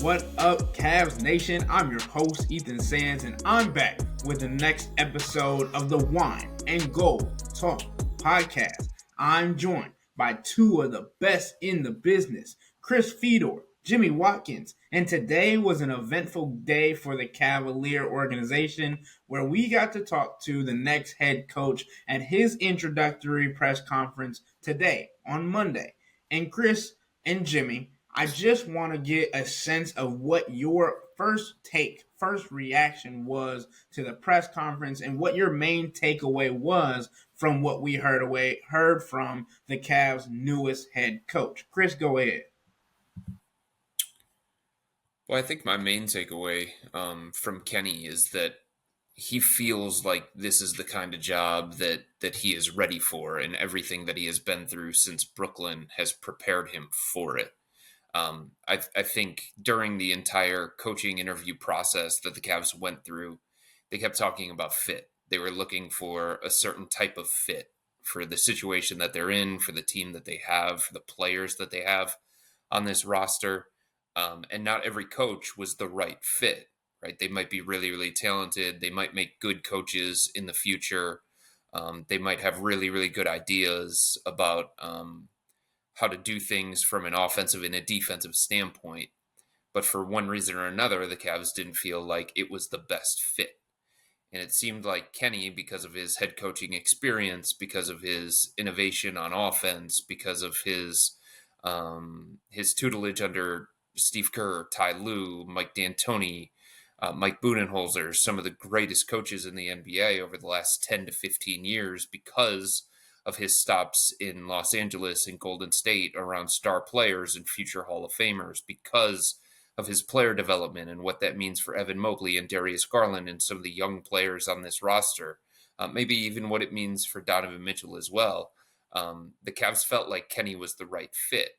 What up, Cavs Nation? I'm your host, Ethan Sands, and I'm back with the next episode of the Wine and Gold Talk podcast. I'm joined by two of the best in the business, Chris Fedor, Jimmy Watkins, and today was an eventful day for the Cavalier organization where we got to talk to the next head coach at his introductory press conference today on Monday. And Chris and Jimmy, I just want to get a sense of what your first reaction was to the press conference and what your main takeaway was from what we heard from the Cavs' newest head coach. Chris, go ahead. Well, I think my main takeaway from Kenny is that he feels like this is the kind of job that he is ready for, and everything that he has been through since Brooklyn has prepared him for it. I think during the entire coaching interview process that the Cavs went through, they kept talking about fit. They were looking for a certain type of fit for the situation that they're in, for the team that they have, for the players that they have on this roster. And not every coach was the right fit, right? They might be really, really talented. They might make good coaches in the future. They might have really, really good ideas about how to do things from an offensive and a defensive standpoint. But for one reason or another, the Cavs didn't feel like it was the best fit. And it seemed like Kenny, because of his head coaching experience, because of his innovation on offense, because of his tutelage under Steve Kerr, Ty Lue, Mike D'Antoni, Mike Budenholzer, some of the greatest coaches in the NBA over the last 10 to 15 years, because of his stops in Los Angeles and Golden State around star players and future Hall of Famers, because of his player development and what that means for Evan Mobley and Darius Garland and some of the young players on this roster, maybe even what it means for Donovan Mitchell as well. The Cavs felt like Kenny was the right fit,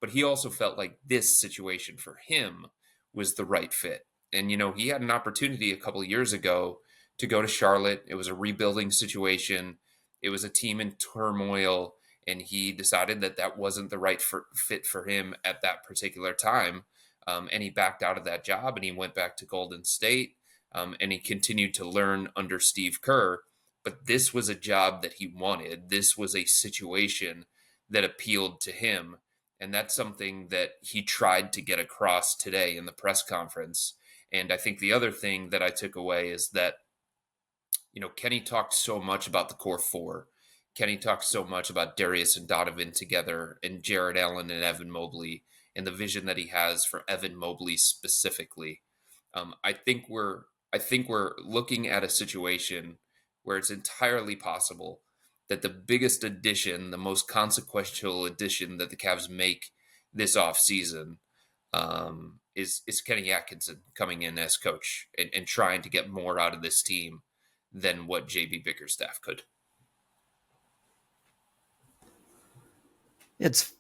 but he also felt like this situation for him was the right fit. And, you know, he had an opportunity a couple of years ago to go to Charlotte. It was a rebuilding situation. It was a team in turmoil, and he decided that that wasn't the right fit for him at that particular time. And he backed out of that job, and he went back to Golden State, and he continued to learn under Steve Kerr. But this was a job that he wanted. This was a situation that appealed to him. And that's something that he tried to get across today in the press conference. And I think the other thing that I took away is that, you know, Kenny talked so much about the core four. Kenny talked so much about Darius and Donovan together, and Jared Allen and Evan Mobley, and the vision that he has for Evan Mobley specifically. I think we're looking at a situation where it's entirely possible that the biggest addition, the most consequential addition that the Cavs make this offseason is Kenny Atkinson coming in as coach and trying to get more out of this team than what JB Bickerstaff could. It's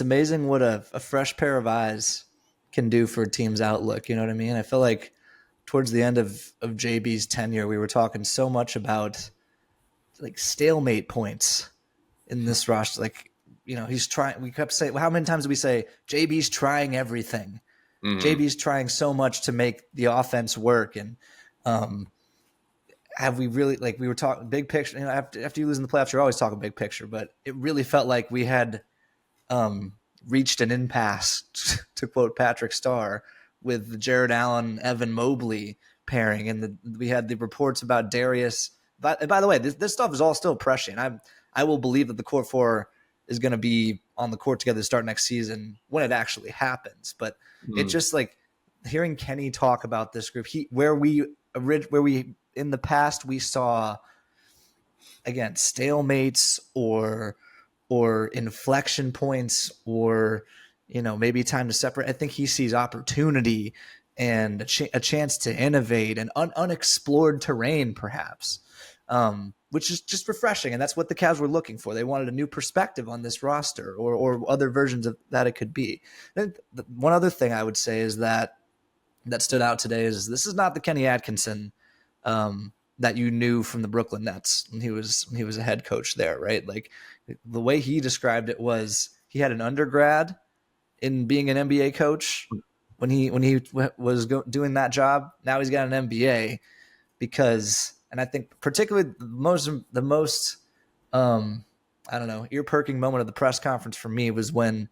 amazing what a fresh pair of eyes can do for a team's outlook. You know what I mean? I feel like towards the end of JB's tenure, we were talking so much about like stalemate points in this roster. Like, you know, he's trying, we kept saying, well, how many times did we say JB's trying everything? Mm-hmm. JB's trying so much to make the offense work. And have we really, like we were talking big picture, you know, after you lose in the playoffs, you're always talking big picture, but it really felt like we had reached an impasse, to quote Patrick Starr, with the Jared Allen, Evan Mobley pairing. And we had the reports about Darius. But by the way, this stuff is all still prescient. I will believe that the core four is going to be on the court together to start next season when it actually happens. But it's just like hearing Kenny talk about this group, where we in the past we saw, again, stalemates or inflection points, or, you know, maybe time to separate. I think he sees opportunity and a chance to innovate and unexplored terrain, perhaps, which is just refreshing. And that's what the Cavs were looking for. They wanted a new perspective on this roster, or other versions of that it could be. And one other thing I would say is that stood out today is this is not the Kenny Atkinson that you knew from the Brooklyn Nets when he was a head coach there, right? Like, the way he described it was he had an undergrad in being an NBA coach, when he was doing that job. Now he's got an MBA because, and I think particularly the most I don't know, ear-perking moment of the press conference for me was when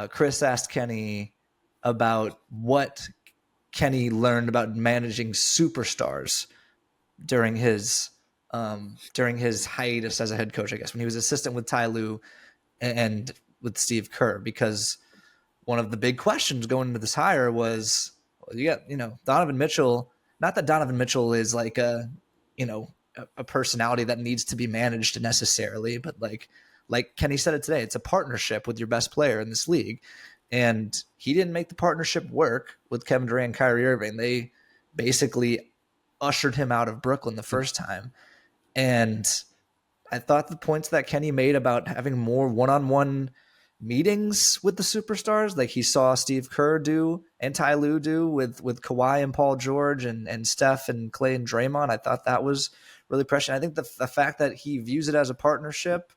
Chris asked Kenny about what Kenny learned about managing superstars during his hiatus as a head coach, I guess, when he was assistant with Ty Lue and with Steve Kerr, because one of the big questions going into this hire was, well, you got, Donovan Mitchell. Not that Donovan Mitchell is like a personality that needs to be managed necessarily, but like Kenny said it today, it's a partnership with your best player in this league. And he didn't make the partnership work with Kevin Durant and Kyrie Irving. They basically ushered him out of Brooklyn the first time. And I thought the points that Kenny made about having more one-on-one meetings with the superstars, like he saw Steve Kerr do and Ty Lue do with Kawhi and Paul George and Steph and Clay and Draymond, I thought that was really prescient. I think the fact that he views it as a partnership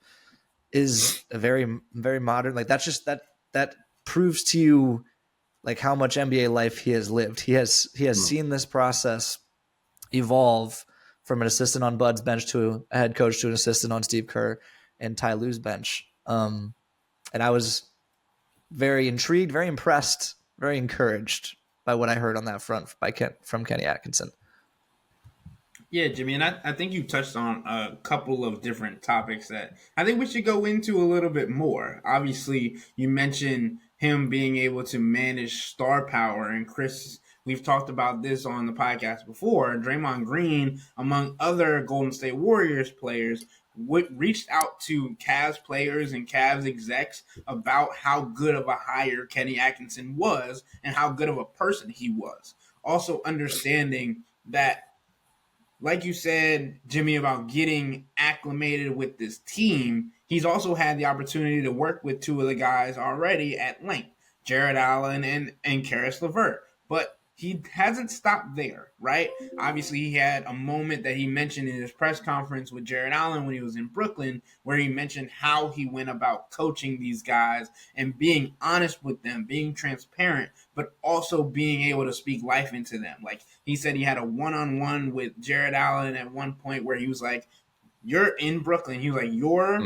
is a very, very modern, like that's just that proves to you like how much NBA life he has lived. He has seen this process evolve from an assistant on Bud's bench to a head coach to an assistant on Steve Kerr and Ty Lue's bench. And I was very intrigued, very impressed, very encouraged by what I heard on that front from Kenny Atkinson. Yeah, Jimmy, and I think you touched on a couple of different topics that I think we should go into a little bit more. Obviously, you mentioned him being able to manage star power, and Chris, we've talked about this on the podcast before. Draymond Green, among other Golden State Warriors players, reached out to Cavs players and Cavs execs about how good of a hire Kenny Atkinson was and how good of a person he was. Also understanding that, like you said, Jimmy, about getting acclimated with this team, he's also had the opportunity to work with two of the guys already at length, Jared Allen and Karis LeVert. But he hasn't stopped there, right? Obviously, he had a moment that he mentioned in his press conference with Jared Allen when he was in Brooklyn, where he mentioned how he went about coaching these guys and being honest with them, being transparent, but also being able to speak life into them. Like he said, he had a one-on-one with Jared Allen at one point where he was like, "You're in Brooklyn." He was like, "Your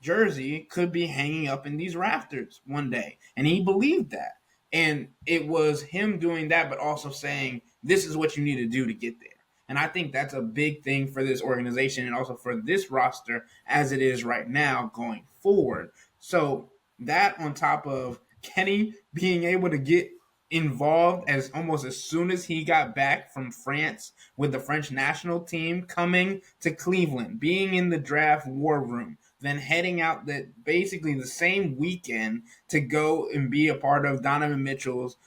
jersey could be hanging up in these rafters one day," and he believed that. And it was him doing that, but also saying, this is what you need to do to get there. And I think that's a big thing for this organization and also for this roster as it is right now going forward. So that on top of Kenny being able to get involved as almost as soon as he got back from France with the French national team, coming to Cleveland, being in the draft war room, then heading out that basically the same weekend to go and be a part of Donovan Mitchell's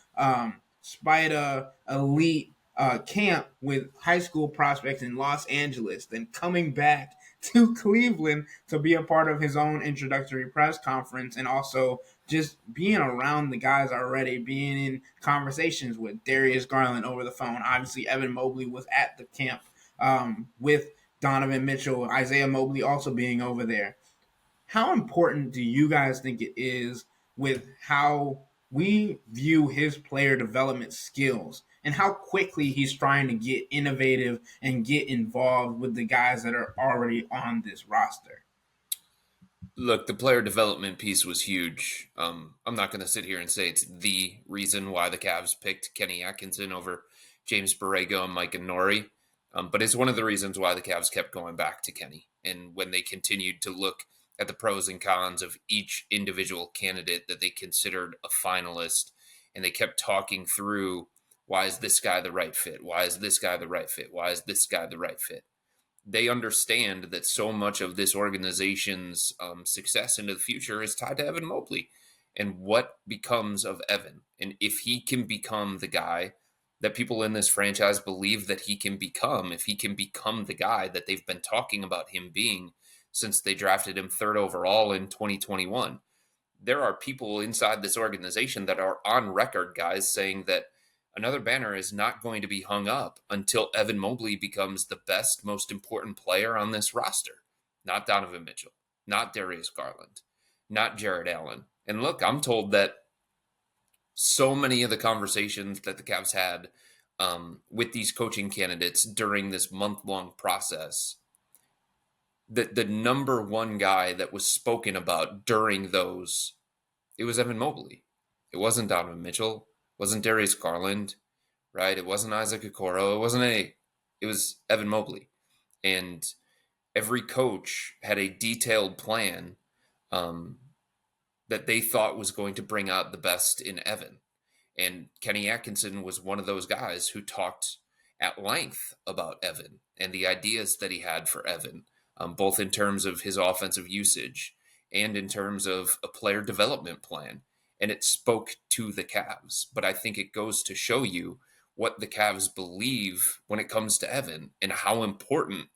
Spider Elite camp with high school prospects in Los Angeles, then coming back to Cleveland to be a part of his own introductory press conference, and also just being around the guys already, being in conversations with Darius Garland over the phone. Obviously, Evan Mobley was at the camp with Donovan Mitchell, Isaiah Mobley also being over there. How important do you guys think it is with how we view his player development skills and how quickly he's trying to get innovative and get involved with the guys that are already on this roster? Look, the player development piece was huge. I'm not going to sit here and say it's the reason why the Cavs picked Kenny Atkinson over James Borrego and Mike Nori, but it's one of the reasons why the Cavs kept going back to Kenny. And when they continued to look at the pros and cons of each individual candidate that they considered a finalist, and they kept talking through, why is this guy the right fit? Why is this guy the right fit? Why is this guy the right fit? They understand that so much of this organization's success into the future is tied to Evan Mobley and what becomes of Evan. And if he can become the guy that people in this franchise believe that he can become, if he can become the guy that they've been talking about him being since they drafted him third overall in 2021, there are people inside this organization that are on record, guys, saying that another banner is not going to be hung up until Evan Mobley becomes the best, most important player on this roster. Not Donovan Mitchell, not Darius Garland, not Jared Allen. And look, I'm told that so many of the conversations that the Cavs had with these coaching candidates during this month-long process, the number one guy that was spoken about during those, it was Evan Mobley. It wasn't Donovan Mitchell. It wasn't Darius Garland, right? It wasn't Isaac Okoro. It was Evan Mobley. And every coach had a detailed plan that they thought was going to bring out the best in Evan. And Kenny Atkinson was one of those guys who talked at length about Evan and the ideas that he had for Evan, both in terms of his offensive usage and in terms of a player development plan. And it spoke to the Cavs. But I think it goes to show you what the Cavs believe when it comes to Evan and how important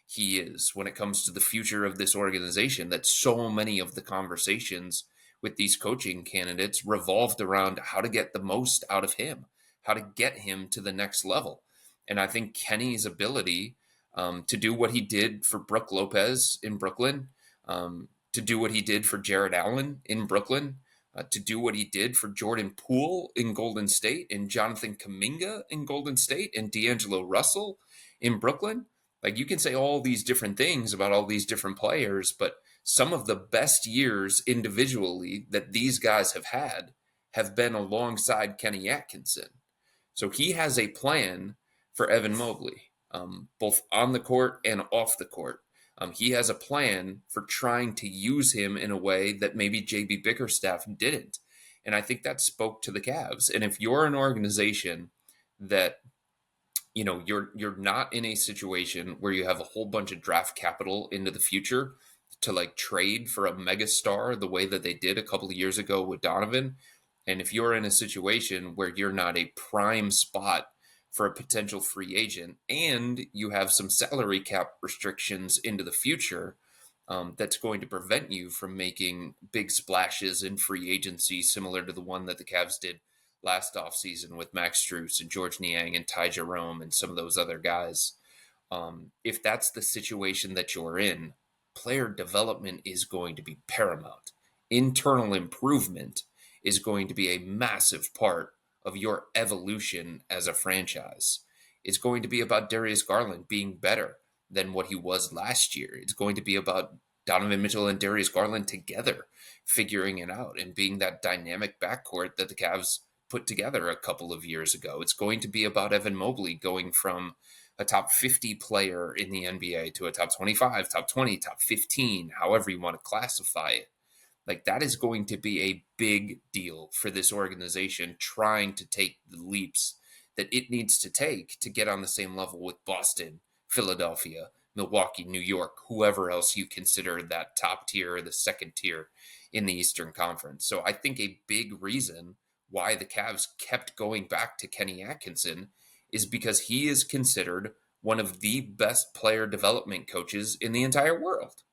he is when it comes to the future of this organization, that so many of the conversations with these coaching candidates revolved around how to get the most out of him, how to get him to the next level. And I think Kenny's ability to do what he did for Brook Lopez in Brooklyn, to do what he did for Jared Allen in Brooklyn, to do what he did for Jordan Poole in Golden State, and Jonathan Kuminga in Golden State, and D'Angelo Russell in Brooklyn. Like, you can say all these different things about all these different players, but some of the best years individually that these guys have been alongside Kenny Atkinson. So he has a plan for Evan Mobley, both on the court and off the court. He has a plan for trying to use him in a way that maybe JB Bickerstaff didn't. And I think that spoke to the Cavs. And if you're an organization that, you're not in a situation where you have a whole bunch of draft capital into the future to like trade for a megastar the way that they did a couple of years ago with Donovan. And if you're in a situation where you're not a prime spot for a potential free agent and you have some salary cap restrictions into the future, that's going to prevent you from making big splashes in free agency, similar to the one that the Cavs did last offseason with Max Strus and George Niang and Ty Jerome and some of those other guys. If that's the situation that you're in, player development is going to be paramount. Internal improvement is going to be a massive part of your evolution as a franchise. It's going to be about Darius Garland being better than what he was last year. It's going to be about Donovan Mitchell and Darius Garland together figuring it out and being that dynamic backcourt that the Cavs put together a couple of years ago. It's going to be about Evan Mobley going from a top 50 player in the NBA to a top 25, top 20, top 15, however you want to classify it. Like, that is going to be a big deal for this organization trying to take the leaps that it needs to take to get on the same level with Boston, Philadelphia, Milwaukee, New York, whoever else you consider that top tier or the second tier in the Eastern Conference. So I think a big reason why the Cavs kept going back to Kenny Atkinson is because he is considered one of the best player development coaches in the entire world.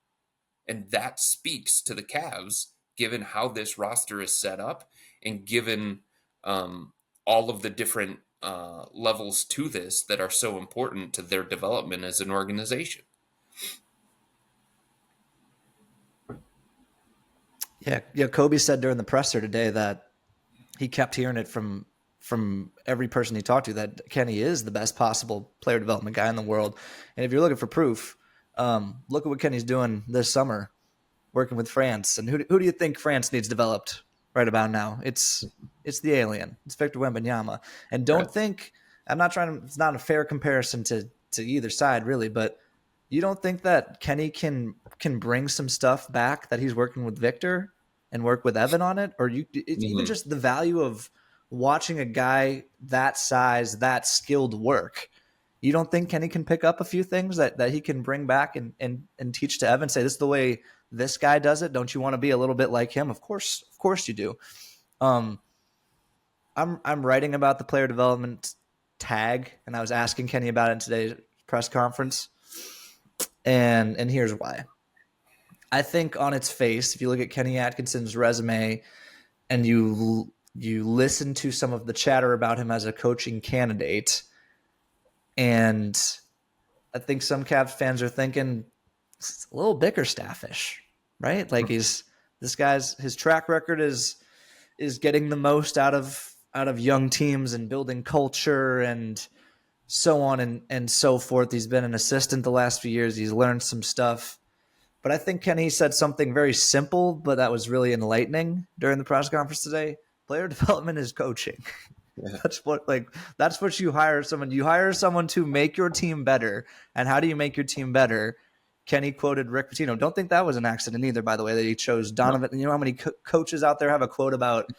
And that speaks to the Cavs, given how this roster is set up and given all of the different levels to this that are so important to their development as an organization. Yeah. Kobe said during the presser today that he kept hearing it from every person he talked to that Kenny is the best possible player development guy in the world. And if you're looking for proof, look at what Kenny's doing this summer, working with France. And who do you think France needs developed right about now? It's the alien. It's Victor Wembanyama. And don't think it's not a fair comparison to either side really, but you don't think that Kenny can bring some stuff back that he's working with Victor and work with Evan on it? Or even just the value of watching a guy that size, that skilled work. You don't think Kenny can pick up a few things that he can bring back and teach to Evan? Say, this is the way this guy does it. Don't you want to be a little bit like him? Of course you do. I'm writing about the player development tag, and I was asking Kenny about it in today's press conference. And here's why. I think on its face, if you look at Kenny Atkinson's resume and you listen to some of the chatter about him as a coaching candidate, and I think some Cavs fans are thinking it's a little Bickerstaffish, right? Like his track record is is getting the most out of young teams and building culture and so on and so forth. He's been an assistant the last few years. He's learned some stuff. But I think Kenny said something very simple, but that was really enlightening during the press conference today. Player development is coaching. Yeah. That's what you hire someone. You hire someone to make your team better. And how do you make your team better? Kenny quoted Rick Pitino. Don't think that was an accident either, by the way, that he chose Donovan. No. You know how many coaches out there have a quote about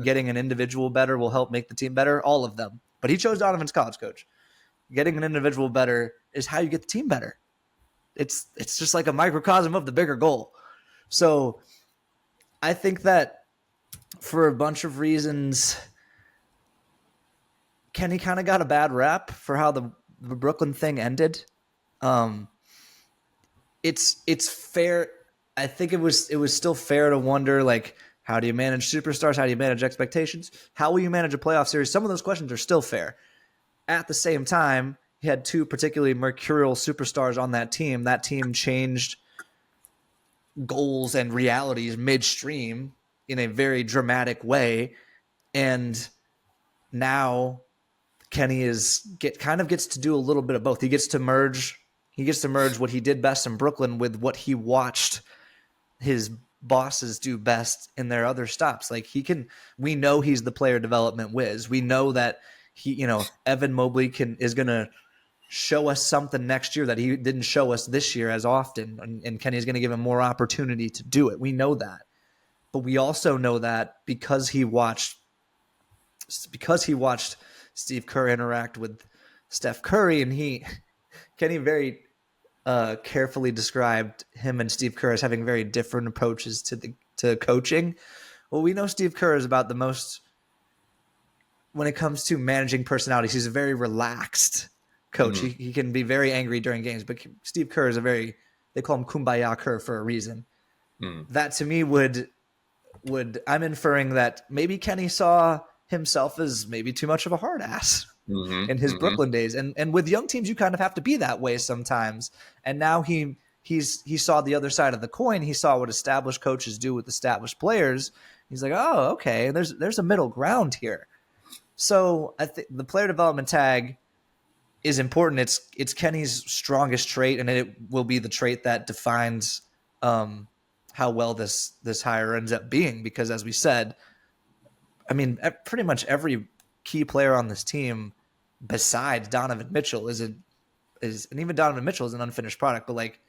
getting an individual better will help make the team better? All of them. But he chose Donovan's college coach. Getting an individual better is how you get the team better. It's just like a microcosm of the bigger goal. So I think that for a bunch of reasons, Kenny kind of got a bad rap for how the Brooklyn thing ended. It's fair. I think it was still fair to wonder, like, how do you manage superstars? How do you manage expectations? How will you manage a playoff series? Some of those questions are still fair. At the same time, he had two particularly mercurial superstars on that team. That team changed goals and realities midstream in a very dramatic way. And now Kenny kind of gets to do a little bit of both. He gets to merge what he did best in Brooklyn with what he watched his bosses do best in their other stops. Like, we know he's the player development whiz. We know that Evan Mobley is going to show us something next year that he didn't show us this year as often. And Kenny's going to give him more opportunity to do it. We know that. But we also know that because he watched Steve Kerr interact with Steph Curry, and Kenny very carefully described him and Steve Kerr as having very different approaches to coaching. Well, we know Steve Kerr is about the most, when it comes to managing personalities, he's a very relaxed coach. Mm-hmm. He can be very angry during games, but Steve Kerr is they call him Kumbaya Kerr for a reason. Mm. That to me I'm inferring that maybe Kenny saw himself as maybe too much of a hard ass in his Brooklyn days. And with young teams, you kind of have to be that way sometimes. And now he saw the other side of the coin. He saw what established coaches do with established players. He's like, oh, okay, there's a middle ground here. So I think the player development tag is important. It's Kenny's strongest trait, and it will be the trait that defines how well this hire ends up being. Because as we said, I mean, pretty much every key player on this team besides Donovan Mitchell and even Donovan Mitchell is an unfinished product. But like,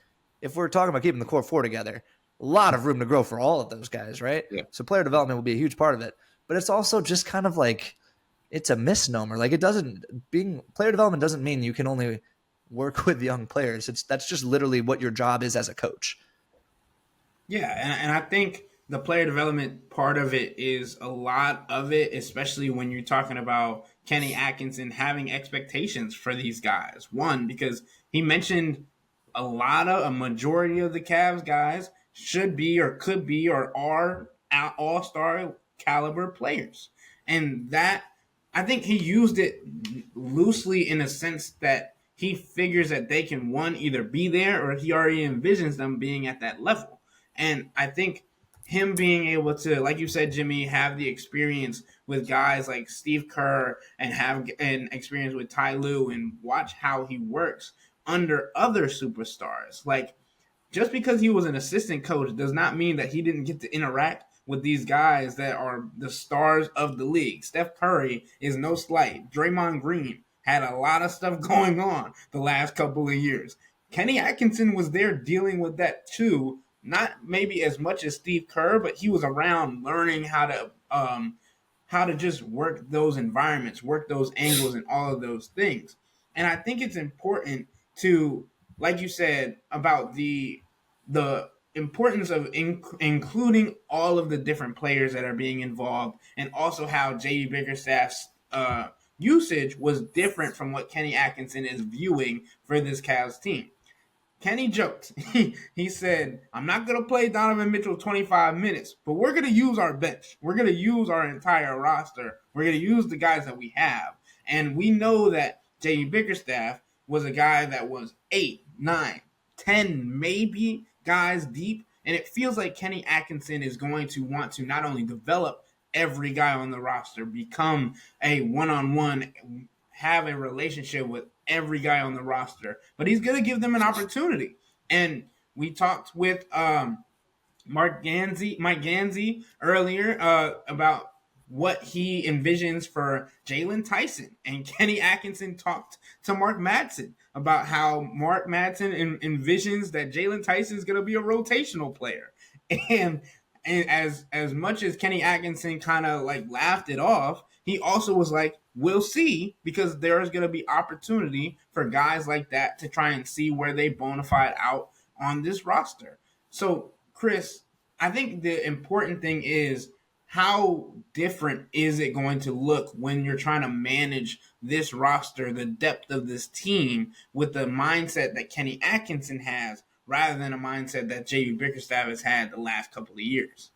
if we're talking about keeping the core four together, a lot of room to grow for all of those guys, right? Yeah. So player development will be a huge part of it. But it's also just kind of like, it's a misnomer. Like, player development doesn't mean you can only work with young players. That's just literally what your job is as a coach. Yeah, and I think the player development part of it is a lot of it, especially when you're talking about Kenny Atkinson having expectations for these guys. One, because he mentioned a majority of the Cavs guys should be or could be or are all-star caliber players. And that, I think he used it loosely in a sense that he figures that they can, one, either be there or he already envisions them being at that level. And I think him being able to, like you said, Jimmy, have the experience with guys like Steve Kerr and have an experience with Ty Lue and watch how he works under other superstars. Like, just because he was an assistant coach does not mean that he didn't get to interact with these guys that are the stars of the league. Steph Curry is no slight. Draymond Green had a lot of stuff going on the last couple of years. Kenny Atkinson was there dealing with that too. Not maybe as much as Steve Kerr, but he was around learning how to just work those environments, work those angles, and all of those things. And I think it's important to, like you said, about the importance of including all of the different players that are being involved, and also how J.D. Bickerstaff's usage was different from what Kenny Atkinson is viewing for this Cavs team. Kenny joked. He said, I'm not going to play Donovan Mitchell 25 minutes, but we're going to use our bench. We're going to use our entire roster. We're going to use the guys that we have. And we know that J.D. Bickerstaff was a guy that was 8, 9, 10, maybe guys deep. And it feels like Kenny Atkinson is going to want to not only develop every guy on the roster, become a one-on-one, have a relationship with every guy on the roster, but he's going to give them an opportunity. And we talked with Mike Gansey earlier about what he envisions for Jalen Tyson. And Kenny Atkinson talked to Mark Madsen about how Mark Madsen envisions that Jalen Tyson is going to be a rotational player. And as much as Kenny Atkinson kind of like laughed it off, he also was like, we'll see, because there's going to be opportunity for guys like that to try and see where they bona fide out on this roster. So, Chris, I think the important thing is, how different is it going to look when you're trying to manage this roster, the depth of this team, with the mindset that Kenny Atkinson has, rather than a mindset that J.B. Bickerstaff has had the last couple of years?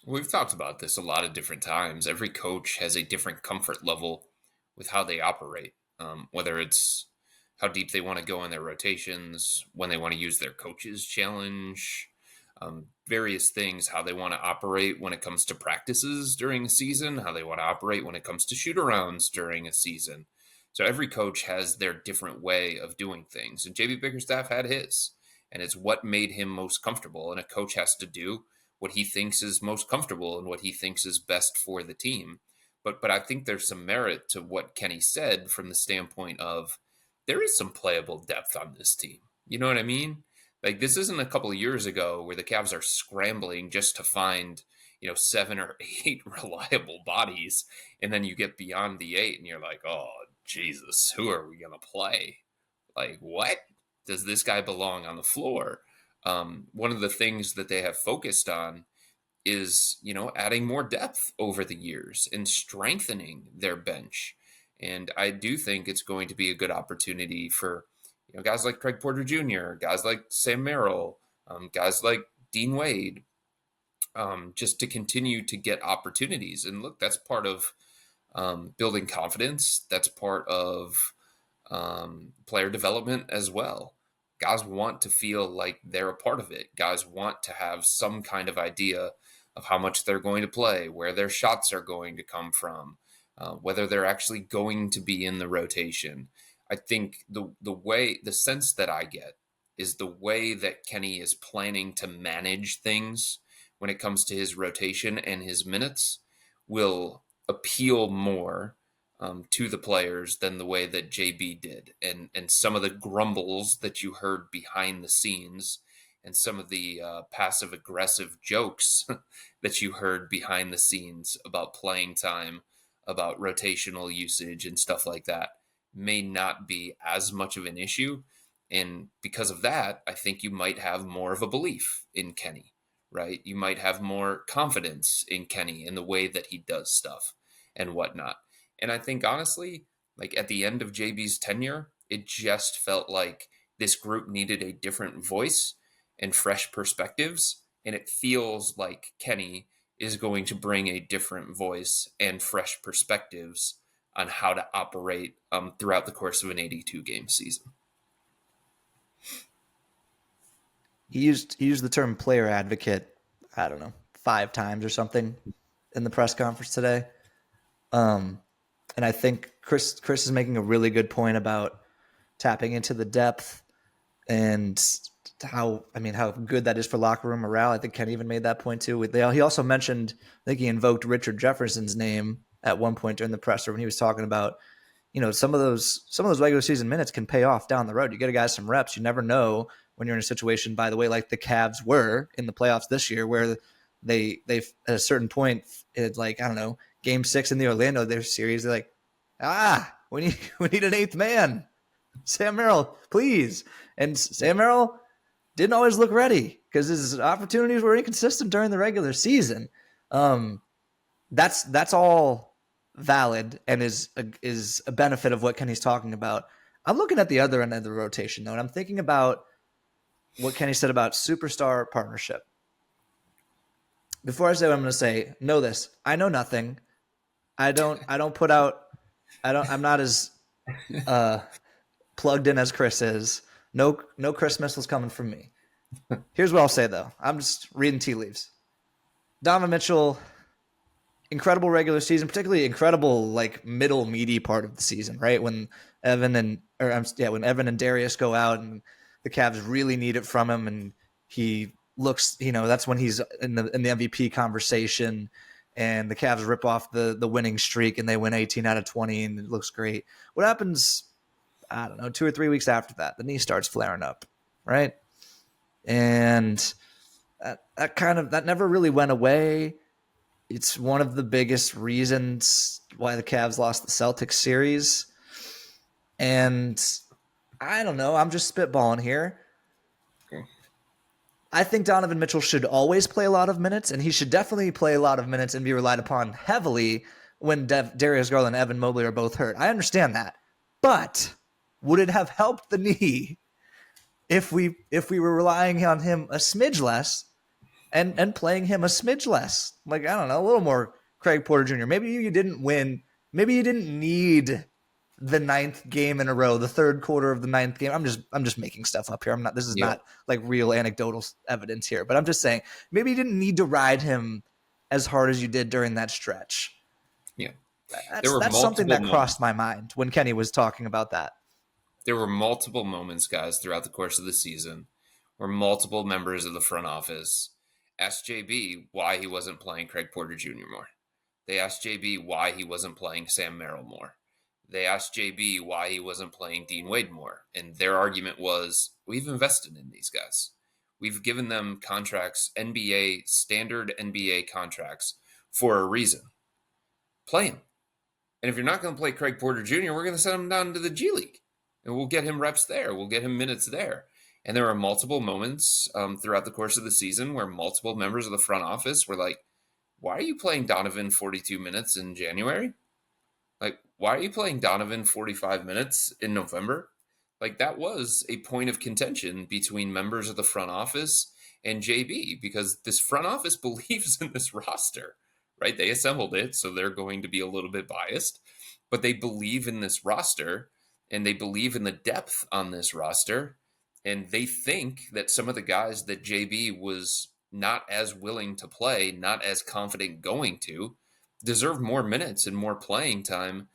We've talked about this a lot of different times. Every coach has a different comfort level with how they operate, whether it's how deep they want to go in their rotations, when they want to use their coaches challenge, various things, how they want to operate when it comes to practices during a season, how they want to operate when it comes to shoot-arounds during a season. So every coach has their different way of doing things, and J.B. Bickerstaff had his, and it's what made him most comfortable. And a coach has to do what he thinks is most comfortable and what he thinks is best for the team. But I think there's some merit to what Kenny said from the standpoint of there is some playable depth on this team. You know what I mean? Like, this isn't a couple of years ago where the Cavs are scrambling just to find, 7 or 8 reliable bodies. And then you get beyond the 8 and you're like, oh, Jesus, who are we going to play? Like, what? Does this guy belong on the floor? One of the things that they have focused on is, adding more depth over the years and strengthening their bench. And I do think it's going to be a good opportunity for, guys like Craig Porter Jr., guys like Sam Merrill, guys like Dean Wade, just to continue to get opportunities. And look, that's part of building confidence. That's part of player development as well. Guys want to feel like they're a part of it. Guys want to have some kind of idea of how much they're going to play, where their shots are going to come from, whether they're actually going to be in the rotation. I think the sense that I get is the way that Kenny is planning to manage things when it comes to his rotation and his minutes will appeal more to the players than the way that JB did. And some of the grumbles that you heard behind the scenes and some of the passive aggressive jokes that you heard behind the scenes about playing time, about rotational usage and stuff like that may not be as much of an issue. And because of that, I think you might have more of a belief in Kenny, right? You might have more confidence in Kenny in the way that he does stuff and whatnot. And I think, honestly, like at the end of JB's tenure, it just felt like this group needed a different voice and fresh perspectives. And it feels like Kenny is going to bring a different voice and fresh perspectives on how to operate throughout the course of an 82-game season. He used the term player advocate, I don't know, 5 times or something in the press conference today. And I think Chris is making a really good point about tapping into the depth and how good that is for locker room morale. I think Kenny even made that point too. He also mentioned, I think he invoked Richard Jefferson's name at one point during the presser when he was talking about, some of those regular season minutes can pay off down the road. You get a guy some reps. You never know when you're in a situation, by the way, like the Cavs were in the playoffs this year, where they at a certain point, it's like, I don't know, Game 6 in the Orlando series, they're like, we need an 8th man. Sam Merrill, please. And Sam Merrill didn't always look ready because his opportunities were inconsistent during the regular season. That's all valid and is a benefit of what Kenny's talking about. I'm looking at the other end of the rotation, though, and I'm thinking about what Kenny said about superstar partnership. Before I say what I'm going to say, know this. I know nothing. I'm not as plugged in as Chris is. No Chris missiles coming from me. Here's what I'll say, though. I'm just reading tea leaves. Donovan Mitchell incredible regular season, particularly incredible like middle meaty part of the season, right? When Evan and Darius go out and the Cavs really need it from him, and he looks, that's when he's in the MVP conversation, and the Cavs rip off the winning streak and they win 18 out of 20 and it looks great. What happens, I don't know, 2 or 3 weeks after that? The knee starts flaring up, right? And that never really went away. It's one of the biggest reasons why the Cavs lost the Celtics series. And I don't know, I'm just spitballing here. Okay. I think Donovan Mitchell should always play a lot of minutes, and he should definitely play a lot of minutes and be relied upon heavily when Darius Garland and Evan Mobley are both hurt. I understand that. But would it have helped the knee if we were relying on him a smidge less and playing him a smidge less? Like, I don't know, a little more Craig Porter Jr. Maybe you didn't win. Maybe you didn't need the 9th game in a row, the third quarter of the 9th game. I'm just making stuff up here. This is not like real anecdotal evidence here, but I'm just saying maybe you didn't need to ride him as hard as you did during that stretch. Yeah. That's something that crossed my mind when Kenny was talking about that. There were multiple moments, guys, throughout the course of the season where multiple members of the front office asked JB why he wasn't playing Craig Porter Jr. more. They asked JB why he wasn't playing Sam Merrill more. They asked JB why he wasn't playing Dean Wade more. And their argument was, we've invested in these guys. We've given them contracts, standard NBA contracts for a reason. Play him. And if you're not going to play Craig Porter Jr., we're going to send him down to the G League. And we'll get him reps there. We'll get him minutes there. And there were multiple moments throughout the course of the season where multiple members of the front office were like, why are you playing Donovan 42 minutes in January? Like, why are you playing Donovan 45 minutes in November? Like, that was a point of contention between members of the front office and JB, because this front office believes in this roster, right? They assembled it, so they're going to be a little bit biased, but they believe in this roster, and they believe in the depth on this roster, and they think that some of the guys that JB was not as willing to play, not as confident going to, deserve more minutes and more playing time,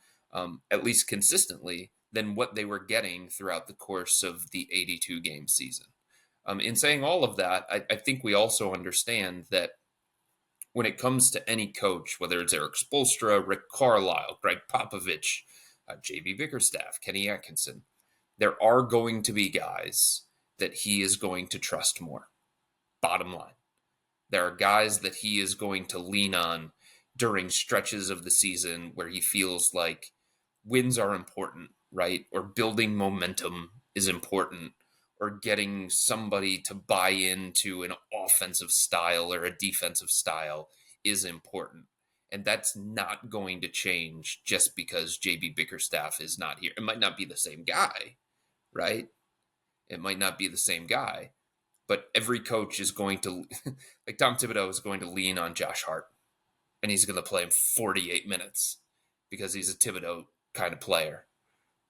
at least consistently, than what they were getting throughout the course of the 82-game season. In saying all of that, I think we also understand that when it comes to any coach, whether it's Eric Spoelstra, Rick Carlisle, Greg Popovich, JB Bickerstaff, Kenny Atkinson, there are going to be guys that he is going to trust more. Bottom line. There are guys that he is going to lean on during stretches of the season where he feels like wins are important, right? Or building momentum is important, or getting somebody to buy into an offensive style or a defensive style is important. And that's not going to change just because JB Bickerstaff is not here. It might not be the same guy, right? It might not be the same guy, but every coach is going to, like Tom Thibodeau is going to lean on Josh Hart, and he's going to play him 48 minutes because he's a Thibodeau kind of player,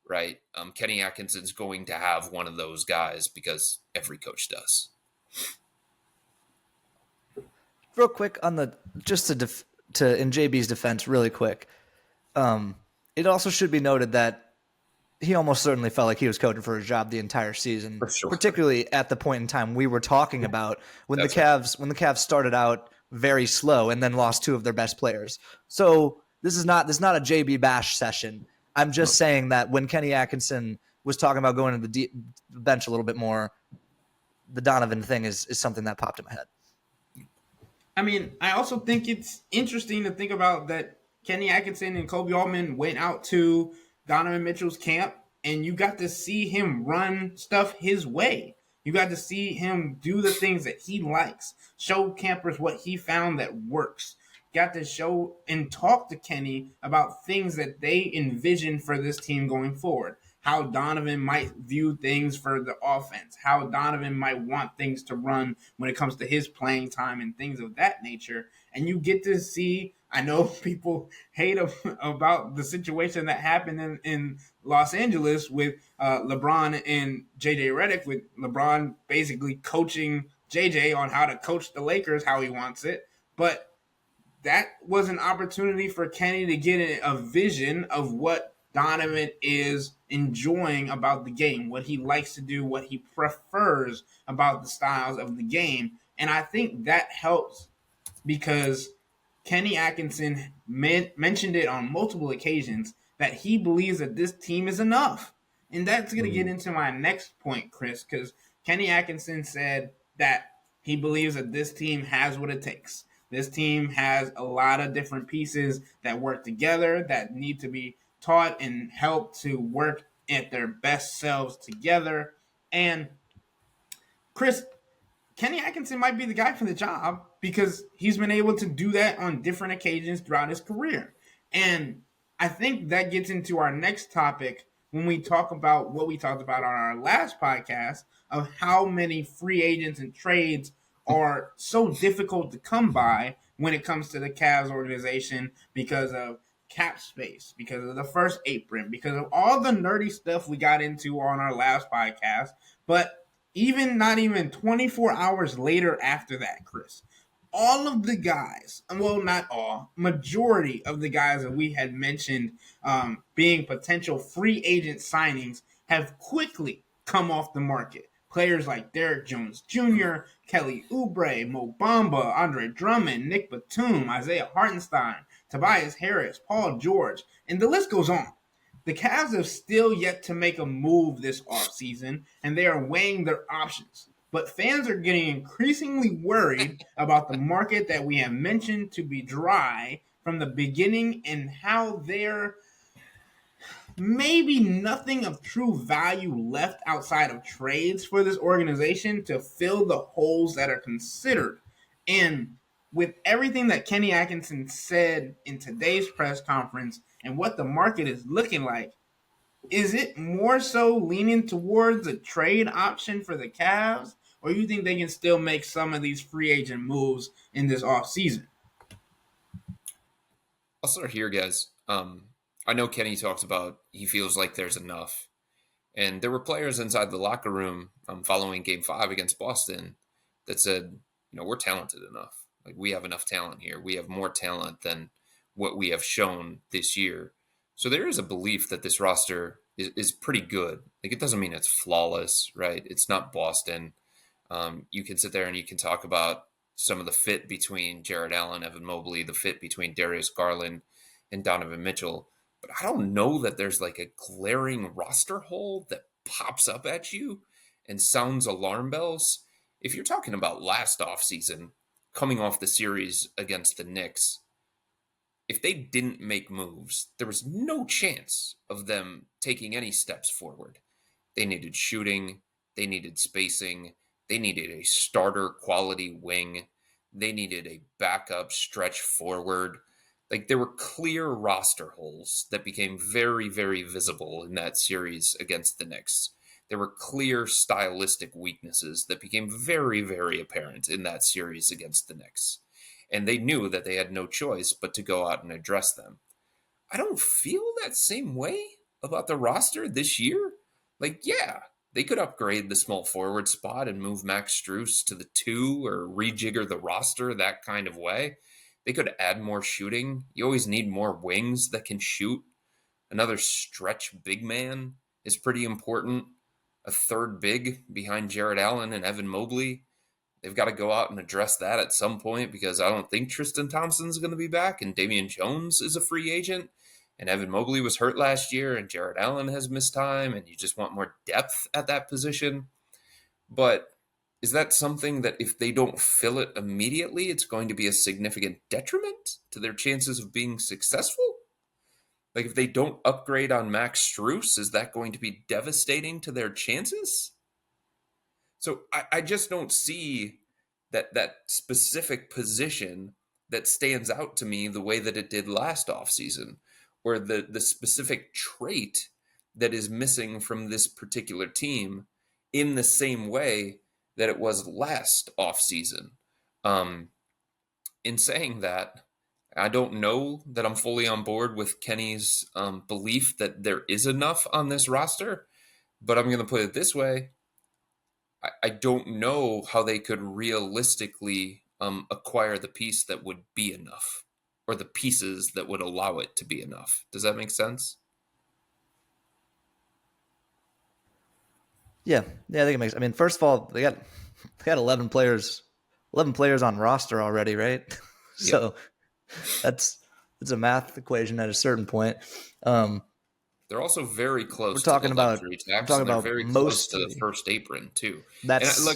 right? Kenny Atkinson's going to have one of those guys because every coach does. Real quick on in JB's defense, really quick. It also should be noted that he almost certainly felt like he was coaching for his job the entire season, For sure. particularly at the point in time we were talking about when the Cavs started out very slow and then lost 2 of their best players. So this is not a JB bash session. I'm just saying that when Kenny Atkinson was talking about going to the bench a little bit more, the Donovan thing is something that popped in my head. I mean, I also think it's interesting to think about that Kenny Atkinson and Kobe Altman went out to Donovan Mitchell's camp, and you got to see him run stuff his way. You got to see him do the things that he likes, show campers what he found that works. Got to show and talk to Kenny about things that they envision for this team going forward. How Donovan might view things for the offense. How Donovan might want things to run when it comes to his playing time and things of that nature. And you get to see, I know people hate about the situation that happened in Los Angeles with LeBron and JJ Redick, with LeBron basically coaching JJ on how to coach the Lakers how he wants it. But that was an opportunity for Kenny to get a vision of what Donovan is enjoying about the game, what he likes to do, what he prefers about the styles of the game. And I think that helps because Kenny Atkinson mentioned it on multiple occasions that he believes that this team is enough. And that's going to get into my next point, Chris, because Kenny Atkinson said that he believes that this team has what it takes. This team has a lot of different pieces that work together that need to be taught and helped to work at their best selves together. And Chris, Kenny Atkinson might be the guy for the job because he's been able to do that on different occasions throughout his career. And I think that gets into our next topic when we talk about what we talked about on our last podcast of how many free agents and trades are so difficult to come by when it comes to the Cavs organization because of cap space, because of the first apron, because of all the nerdy stuff we got into on our last podcast. But not even 24 hours later after that, Chris, all of the guys, well, not all, majority of the guys that we had mentioned being potential free agent signings have quickly come off the market. Players like Derrick Jones Jr., Kelly Oubre, Mo Bamba, Andre Drummond, Nick Batum, Isaiah Hartenstein, Tobias Harris, Paul George, and the list goes on. The Cavs have still yet to make a move this offseason, and they are weighing their options. But fans are getting increasingly worried about the market that we have mentioned to be dry from the beginning and how there maybe nothing of true value left outside of trades for this organization to fill the holes that are considered. And with everything that Kenny Atkinson said in today's press conference and what the market is looking like, is it more so leaning towards a trade option for the Cavs, or you think they can still make some of these free agent moves in this offseason? I'll start here, guys. I know Kenny talks about he feels like there's enough. And there were players inside the locker room following Game 5 against Boston that said, we're talented enough. Like, we have enough talent here. We have more talent than what we have shown this year. So there is a belief that this roster is pretty good. Like, it doesn't mean it's flawless, right? It's not Boston. You can sit there and you can talk about some of the fit between Jared Allen, Evan Mobley, the fit between Darius Garland and Donovan Mitchell. But I don't know that there's like a glaring roster hole that pops up at you and sounds alarm bells. If you're talking about last offseason, coming off the series against the Knicks, if they didn't make moves, there was no chance of them taking any steps forward. They needed shooting. They needed spacing. They needed a starter quality wing. They needed a backup stretch forward. Like, there were clear roster holes that became very, very visible in that series against the Knicks. There were clear stylistic weaknesses that became very, very apparent in that series against the Knicks. And they knew that they had no choice but to go out and address them. I don't feel that same way about the roster this year. Like, yeah, they could upgrade the small forward spot and move Max Strus to the 2 or rejigger the roster that kind of way. They could add more shooting. You always need more wings that can shoot. Another stretch big man is pretty important. A third big behind Jared Allen and Evan Mobley. They've got to go out and address that at some point because I don't think Tristan Thompson's going to be back and Damian Jones is a free agent. And Evan Mobley was hurt last year and Jared Allen has missed time and you just want more depth at that position. But is that something that if they don't fill it immediately, it's going to be a significant detriment to their chances of being successful? Like, if they don't upgrade on Max Strus, is that going to be devastating to their chances? So I just don't see that specific position that stands out to me the way that it did last offseason, or the specific trait that is missing from this particular team in the same way that it was last offseason. In saying that, I don't know that I'm fully on board with Kenny's belief that there is enough on this roster, but I'm going to put it this way. I don't know how they could realistically acquire the piece that would be enough. or the pieces that would allow it to be enough. Does that make sense? Yeah, I think it makes. I mean, first of all, they got 11 players on roster already, right? So it's a math equation at a certain point. They're also very We're close to the talking about luxury tax, and they're very close to the first apron too. And That's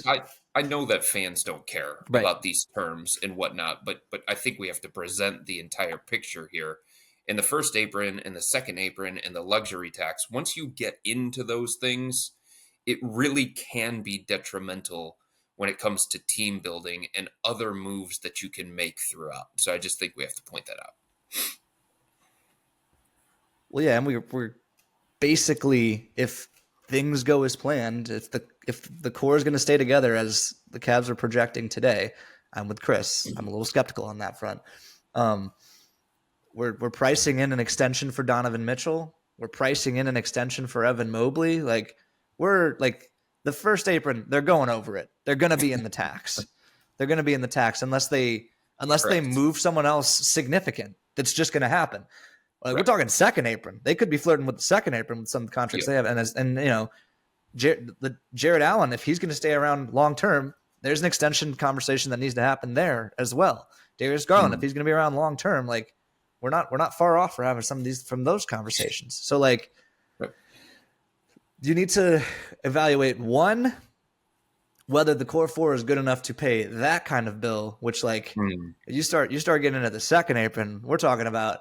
I know that fans don't care right. about these terms and whatnot, but I think we have to present the entire picture here. In the first apron and the second apron and the luxury tax, once you get into those things, it really can be detrimental when it comes to team building and other moves that you can make throughout. So I just think we have to point that out. Well, yeah, and we're basically, if things go as planned, if the core is going to stay together as the Cavs are projecting today, I'm with Chris. I'm a little skeptical on that front. We're pricing in an extension for Donovan Mitchell. We're pricing in an extension for Evan Mobley. Like, we're like, the first apron, they're going over it. They're going to be in the tax. They're going to be in the tax unless they move someone else significant. That's just going to happen. Like, we're talking second apron. They could be flirting with the second apron with some of the contracts they have. And you know, Jared Allen, if he's going to stay around long term, there's an extension conversation that needs to happen there as well. Darius Garland, if he's going to be around long term, like, we're not far off for having some of these from those conversations. So, like, you need to evaluate, one, whether the core four is good enough to pay that kind of bill, which, like, you start getting into the second apron, we're talking about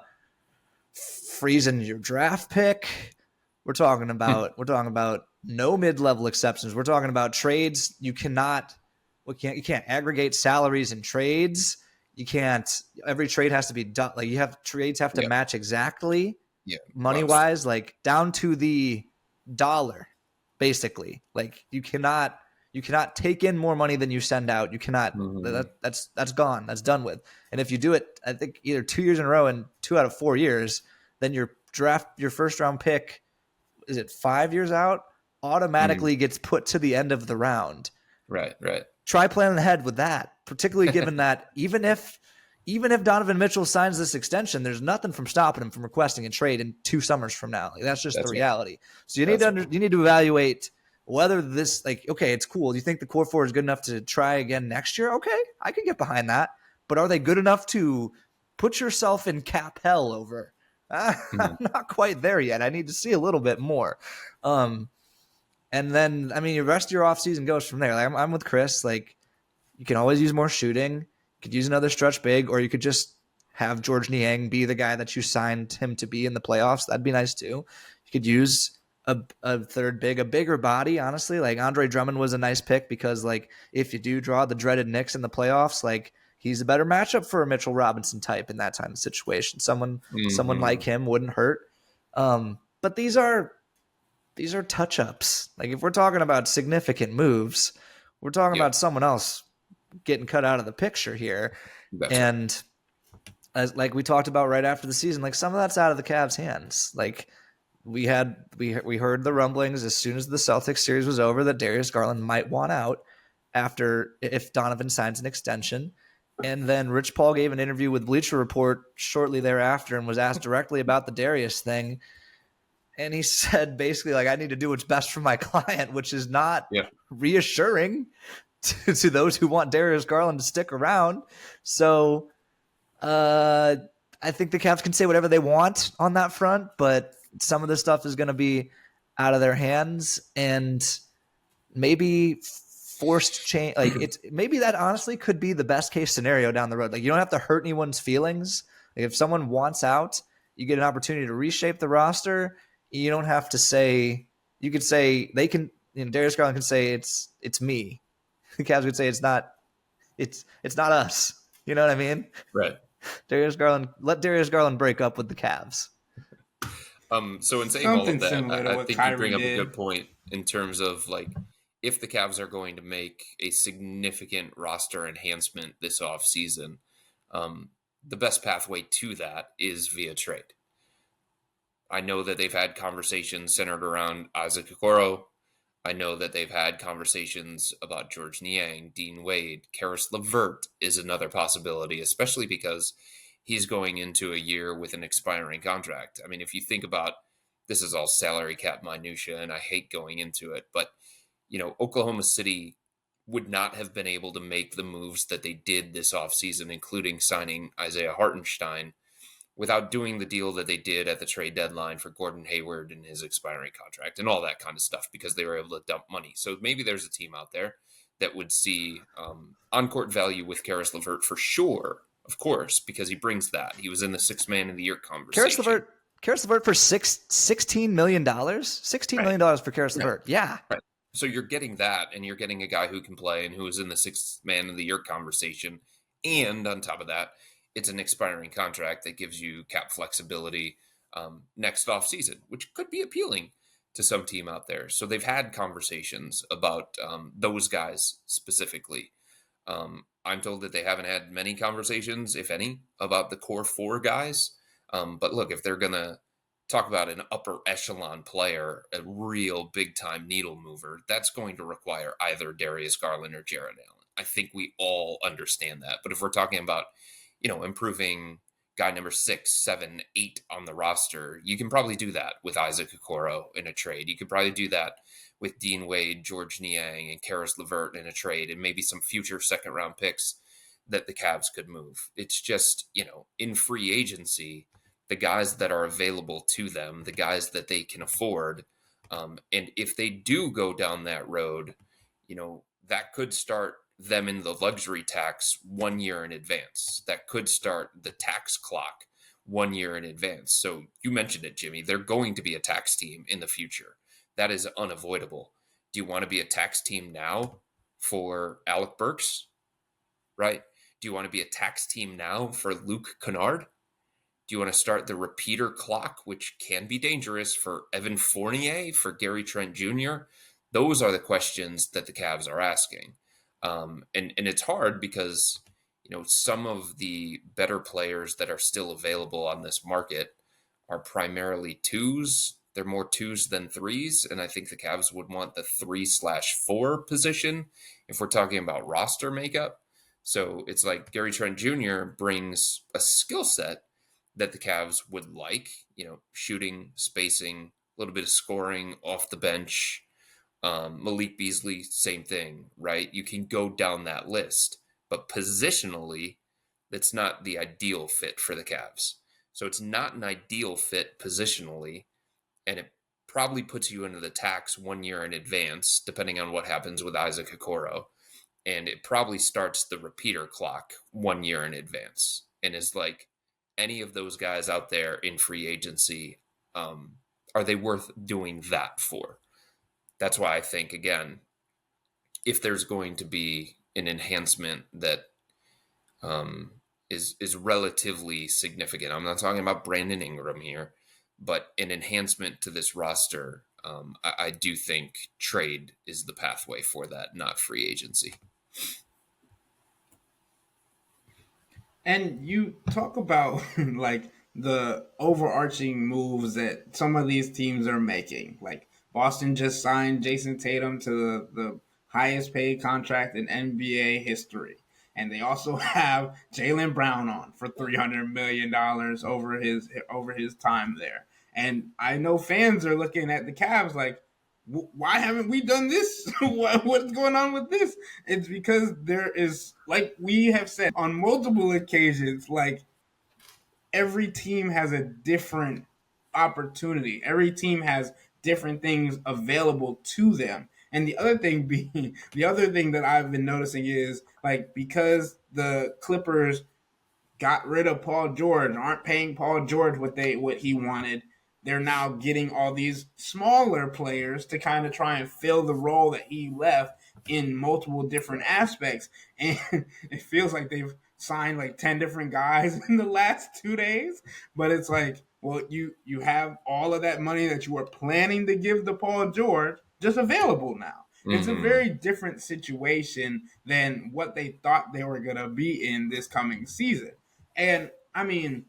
freezing your draft pick. We're talking about no mid-level exceptions. We're talking about trades. You can't aggregate salaries in trades. You can't. Every trade has to be done. Like, trades have to match exactly, money wise, like down to the dollar, basically. Like, you cannot take in more money than you send out. You cannot. That's gone. That's done with. And if you do it, I think either 2 years in a row and 2 out of 4 years, then your first round pick, is it 5 years out, automatically gets put to the end of the round. Right. Try planning ahead with that, particularly given that even if Donovan Mitchell signs this extension, there's nothing from stopping him from requesting a trade in 2 summers from now. Like, that's just the reality. So you need to evaluate whether this, like, okay, it's cool. Do you think the core four is good enough to try again next year? Okay, I can get behind that. But are they good enough to put yourself in cap hell over? I'm not quite there yet. I need to see a little bit more. And then, I mean, the rest of your offseason goes from there. Like, I'm with Chris. Like, you can always use more shooting. You could use another stretch big, or you could just have George Niang be the guy that you signed him to be in the playoffs. That'd be nice too. You could use a third big, a bigger body, honestly. Like, Andre Drummond was a nice pick because, like, if you do draw the dreaded Knicks in the playoffs, like, he's a better matchup for a Mitchell Robinson type in that kind of situation. Someone like him wouldn't hurt. But these are touch-ups. Like, if we're talking about significant moves, we're talking about someone else getting cut out of the picture here. And as, like we talked about right after the season, like, some of that's out of the Cavs' hands. Like, we heard the rumblings as soon as the Celtics series was over that Darius Garland might want out if Donovan signs an extension. And then Rich Paul gave an interview with Bleacher Report shortly thereafter and was asked directly about the Darius thing. And he said, basically, like, I need to do what's best for my client, which is not reassuring to those who want Darius Garland to stick around. So I think the Cavs can say whatever they want on that front, but some of this stuff is going to be out of their hands and maybe forced change. Like, maybe that honestly could be the best case scenario down the road. Like, you don't have to hurt anyone's feelings. Like, if someone wants out, you get an opportunity to reshape the roster. You don't have to say, you could say, they can, Darius Garland can say it's me. The Cavs could say it's not us. You know what I mean? Right. Let Darius Garland break up with the Cavs. So in saying all of that, I think you bring up a good point in terms of, like, if the Cavs are going to make a significant roster enhancement this offseason, the best pathway to that is via trade. I know that they've had conversations centered around Isaac Okoro. I know that they've had conversations about George Niang, Dean Wade. Karis LeVert is another possibility, especially because he's going into a year with an expiring contract. I mean, if you think about, this is all salary cap minutia, and I hate going into it, but Oklahoma City would not have been able to make the moves that they did this offseason, including signing Isaiah Hartenstein, without doing the deal that they did at the trade deadline for Gordon Hayward and his expiring contract and all that kind of stuff, because they were able to dump money. So maybe there's a team out there that would see on-court value with Karis LeVert for sure, of course, because he brings that. He was in the sixth man of the year conversation. Karis LeVert for $16 million? $16 million for Karis LeVert. Yeah. Right. So you're getting that, and you're getting a guy who can play and who is in the sixth man of the year conversation. And on top of that, it's an expiring contract that gives you cap flexibility next offseason, which could be appealing to some team out there. So they've had conversations about those guys specifically. I'm told that they haven't had many conversations, if any, about the core four guys. But look, if they're going to talk about an upper echelon player, a real big-time needle mover, that's going to require either Darius Garland or Jarrett Allen. I think we all understand that. But if we're talking about, improving guy number 6, 7, 8 on the roster, you can probably do that with Isaac Okoro in a trade. You could probably do that with Dean Wade, George Niang, and Karis LeVert in a trade, and maybe some future second-round picks that the Cavs could move. It's just, in free agency, the guys that are available to them, the guys that they can afford. And if they do go down that road, that could start them in the luxury tax 1 year in advance. That could start the tax clock 1 year in advance. So you mentioned it, Jimmy. They're going to be a tax team in the future. That is unavoidable. Do you want to be a tax team now for Alec Burks? Right? Do you want to be a tax team now for Luke Kennard? Do you want to start the repeater clock, which can be dangerous, for Evan Fournier, for Gary Trent Jr.? Those are the questions that the Cavs are asking. And it's hard because, some of the better players that are still available on this market are primarily twos. They're more twos than threes. And I think the Cavs would want the 3/4 position if we're talking about roster makeup. So it's like Gary Trent Jr. brings a skill set that the Cavs would like, shooting, spacing, a little bit of scoring off the bench. Malik Beasley, same thing, right? You can go down that list, but positionally, that's not the ideal fit for the Cavs. So it's not an ideal fit positionally, and it probably puts you into the tax 1 year in advance, depending on what happens with Isaac Okoro. And it probably starts the repeater clock 1 year in advance, and is like, any of those guys out there in free agency, are they worth doing that for? That's why I think, again, if there's going to be an enhancement that is relatively significant, I'm not talking about Brandon Ingram here, but an enhancement to this roster, I do think trade is the pathway for that, not free agency. And you talk about like the overarching moves that some of these teams are making. Like Boston just signed Jason Tatum to the highest paid contract in NBA history. And they also have Jaylen Brown on for $300 million over his time there. And I know fans are looking at the Cavs like, why haven't we done this? What's going on with this? It's because there is, like we have said on multiple occasions, like every team has a different opportunity. Every team has different things available to them. And the other thing that I've been noticing is like, because the Clippers got rid of Paul George, aren't paying Paul George what he wanted, they're now getting all these smaller players to kind of try and fill the role that he left in multiple different aspects. And it feels like they've signed like 10 different guys in the last 2 days. But it's like, well, you have all of that money that you were planning to give to Paul George just available now. Mm-hmm. It's a very different situation than what they thought they were going to be in this coming season. And, I mean,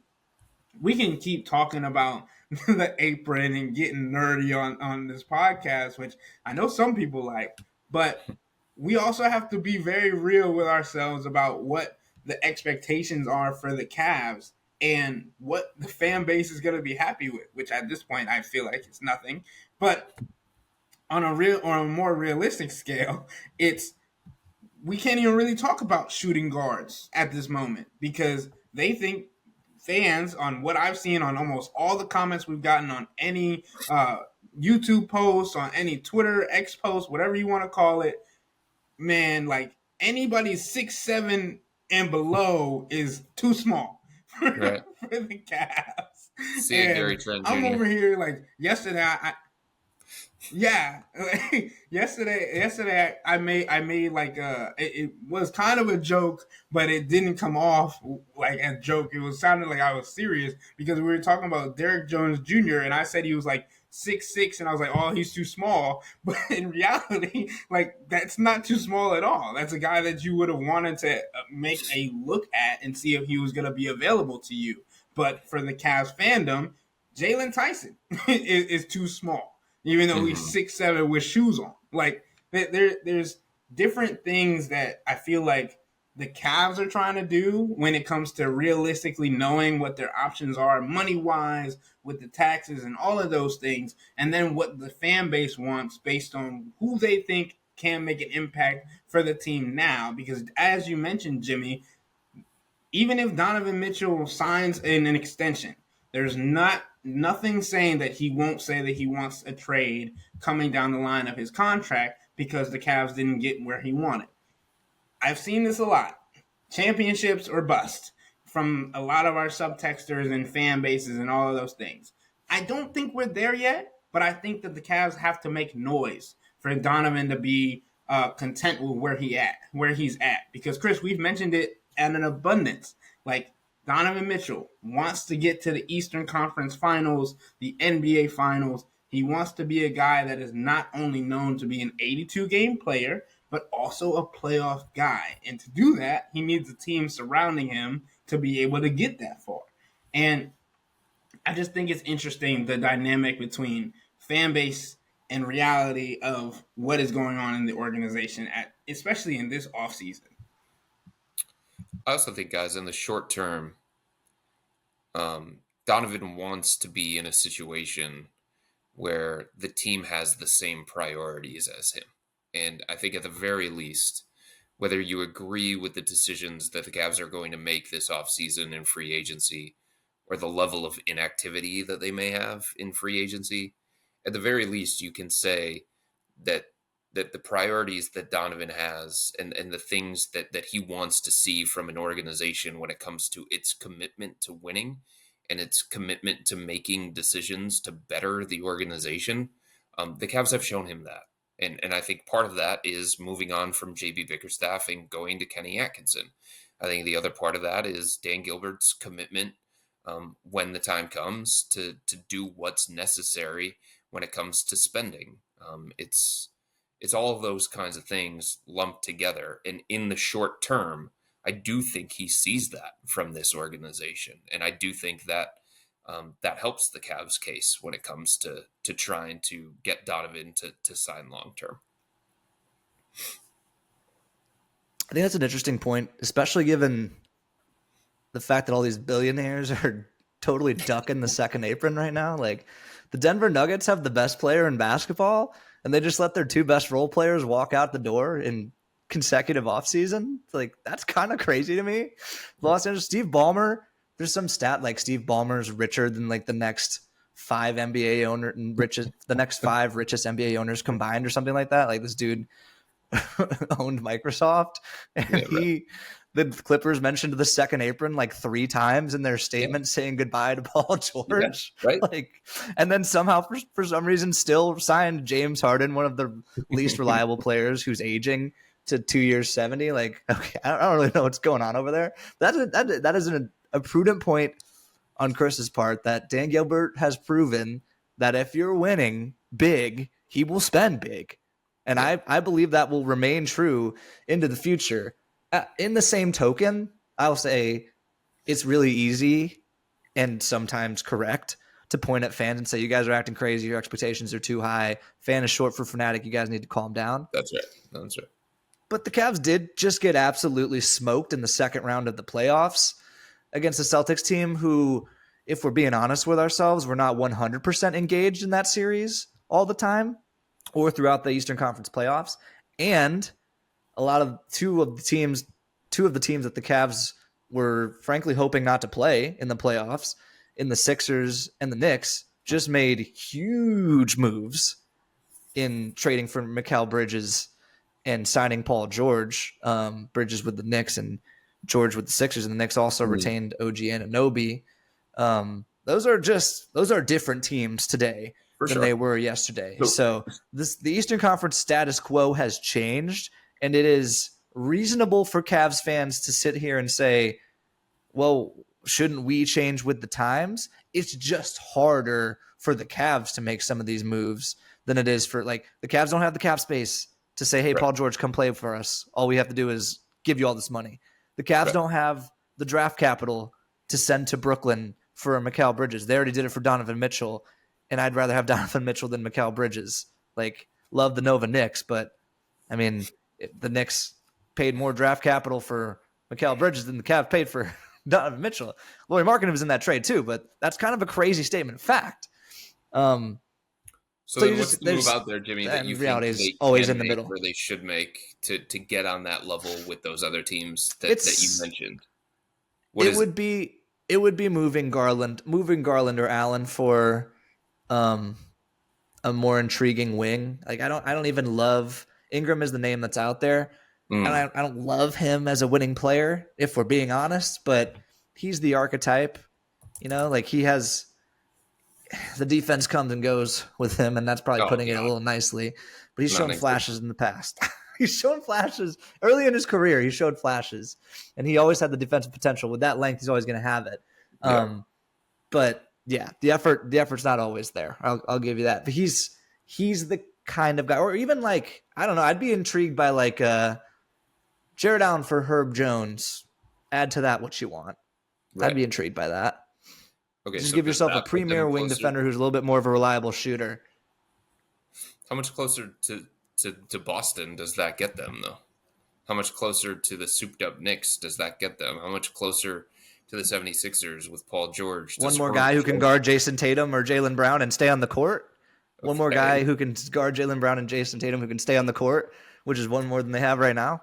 we can keep talking about the apron and getting nerdy on this podcast, which I know some people like, but we also have to be very real with ourselves about what the expectations are for the Cavs and what the fan base is going to be happy with, which at this point I feel like it's nothing. But on a more realistic scale, it's we can't even really talk about shooting guards at this moment because they think fans, on what I've seen on almost all the comments we've gotten on any YouTube post, on any Twitter X post, whatever you want to call it, man, like anybody 6'7" and below is too small for, Right. for the Cavs. See it, Gary And Trent I'm Jr. over here like yesterday. Yeah, yesterday I made like it was kind of a joke, but it didn't come off like a joke. It was sounded like I was serious because we were talking about Derrick Jones Jr. and I said he was like 6'6", and I was like, oh, he's too small. But in reality, like that's not too small at all. That's a guy that you would have wanted to make a look at and see if he was going to be available to you. But for the Cavs fandom, Jalen Tyson is too small. Even though he's 6'7" with shoes on. Like there's different things that I feel like the Cavs are trying to do when it comes to realistically knowing what their options are money-wise, with the taxes and all of those things, and then what the fan base wants based on who they think can make an impact for the team now. Because as you mentioned, Jimmy, even if Donovan Mitchell signs in an extension, there's nothing saying that he won't say that he wants a trade coming down the line of his contract because the Cavs didn't get where he wanted. I've seen this a lot. Championships or bust from a lot of our subtexters and fan bases and all of those things. I don't think we're there yet, but I think that the Cavs have to make noise for Donovan to be content with where he's at. Because, Chris, we've mentioned it at an abundance. Like, Donovan Mitchell wants to get to the Eastern Conference Finals, the NBA Finals. He wants to be a guy that is not only known to be an 82-game player, but also a playoff guy. And to do that, he needs a team surrounding him to be able to get that far. And I just think it's interesting, the dynamic between fan base and reality of what is going on in the organization, especially in this offseason. I also think, guys, in the short term, Donovan wants to be in a situation where the team has the same priorities as him. And I think at the very least, whether you agree with the decisions that the Cavs are going to make this offseason in free agency or the level of inactivity that they may have in free agency, at the very least, you can say that the priorities that Donovan has and the things that he wants to see from an organization when it comes to its commitment to winning and its commitment to making decisions to better the organization, the Cavs have shown him that. And I think part of that is moving on from JB Bickerstaff and going to Kenny Atkinson. I think the other part of that is Dan Gilbert's commitment when the time comes to do what's necessary when it comes to spending. It's all of those kinds of things lumped together. And in the short term, I do think he sees that from this organization. And I do think that that helps the Cavs case when it comes to trying to get Donovan to sign long term. I think that's an interesting point, especially given the fact that all these billionaires are totally ducking the second apron right now. Like, the Denver Nuggets have the best player in basketball, and they just let their two best role players walk out the door in consecutive offseason. Like, that's kind of crazy to me. Los Angeles, Steve Ballmer, there's some stat like Steve Ballmer's richer than like the next five NBA owner and the next five richest NBA owners combined or something like that. Like, this dude owned Microsoft, and the Clippers mentioned the second apron like 3 times in their statement saying goodbye to Paul George. Yeah, right. Like, and then somehow for some reason still signed James Harden, one of the least reliable players who's aging, to 2 years 70. Like, okay, I don't really know what's going on over there. That is a prudent point on Chris's part, that Dan Gilbert has proven that if you're winning big, he will spend big. And I believe that will remain true into the future. In the same token, I'll say it's really easy and sometimes correct to point at fans and say, you guys are acting crazy. Your expectations are too high. Fan is short for fanatic. You guys need to calm down. That's right. But the Cavs did just get absolutely smoked in the second round of the playoffs. against the Celtics team who, if we're being honest with ourselves, we're not 100% engaged in that series all the time or throughout the Eastern Conference playoffs. And two of the teams that the Cavs were frankly hoping not to play in the playoffs, in the Sixers and the Knicks, just made huge moves in trading for Mikal Bridges and signing Paul George. Bridges with the Knicks and George with the Sixers, and the Knicks also retained OG Anunoby. Those are different teams today than they were yesterday. So the Eastern Conference status quo has changed, and it is reasonable for Cavs fans to sit here and say, well, shouldn't we change with the times? It's just harder for the Cavs to make some of these moves than it is for, like, the Cavs don't have the cap space to say, hey, Paul George, come play for us. All we have to do is give you all this money. The Cavs don't have the draft capital to send to Brooklyn for Mikal Bridges. They already did it for Donovan Mitchell, and I'd rather have Donovan Mitchell than Mikal Bridges. Like, love the Nova Knicks, but, I mean, the Knicks paid more draft capital for Mikal Bridges than the Cavs paid for Donovan Mitchell. Lauri Markkanen was in that trade too, but that's kind of a crazy statement of fact. So what's the move out there, Jimmy, that you think they always in the middle, or they should make to get on that level with those other teams that you mentioned? It would be moving Garland or Allen for a more intriguing wing. Like, I don't even love Ingram is the name that's out there. And I don't love him as a winning player, if we're being honest, but he's the archetype, like he has the defense comes and goes with him, and that's probably putting it a little nicely, but he's shown flashes in the past. He's shown flashes early in his career. He showed flashes, and he always had the defensive potential. With that length, he's always going to have it. But yeah, the effort's not always there. I'll give you that. But he's the kind of guy, or even like, I don't know, I'd be intrigued by like Jared Allen for Herb Jones. Add to that what you want. I'd be intrigued by that. Okay, just give yourself a premier wing defender who's a little bit more of a reliable shooter. How much closer to Boston does that get them, though? How much closer to the souped-up Knicks does that get them? How much closer to the 76ers with Paul George? One more guy who can guard Jason Tatum or Jaylen Brown and stay on the court? Okay. One more guy who can guard Jaylen Brown and Jason Tatum who can stay on the court, which is one more than they have right now.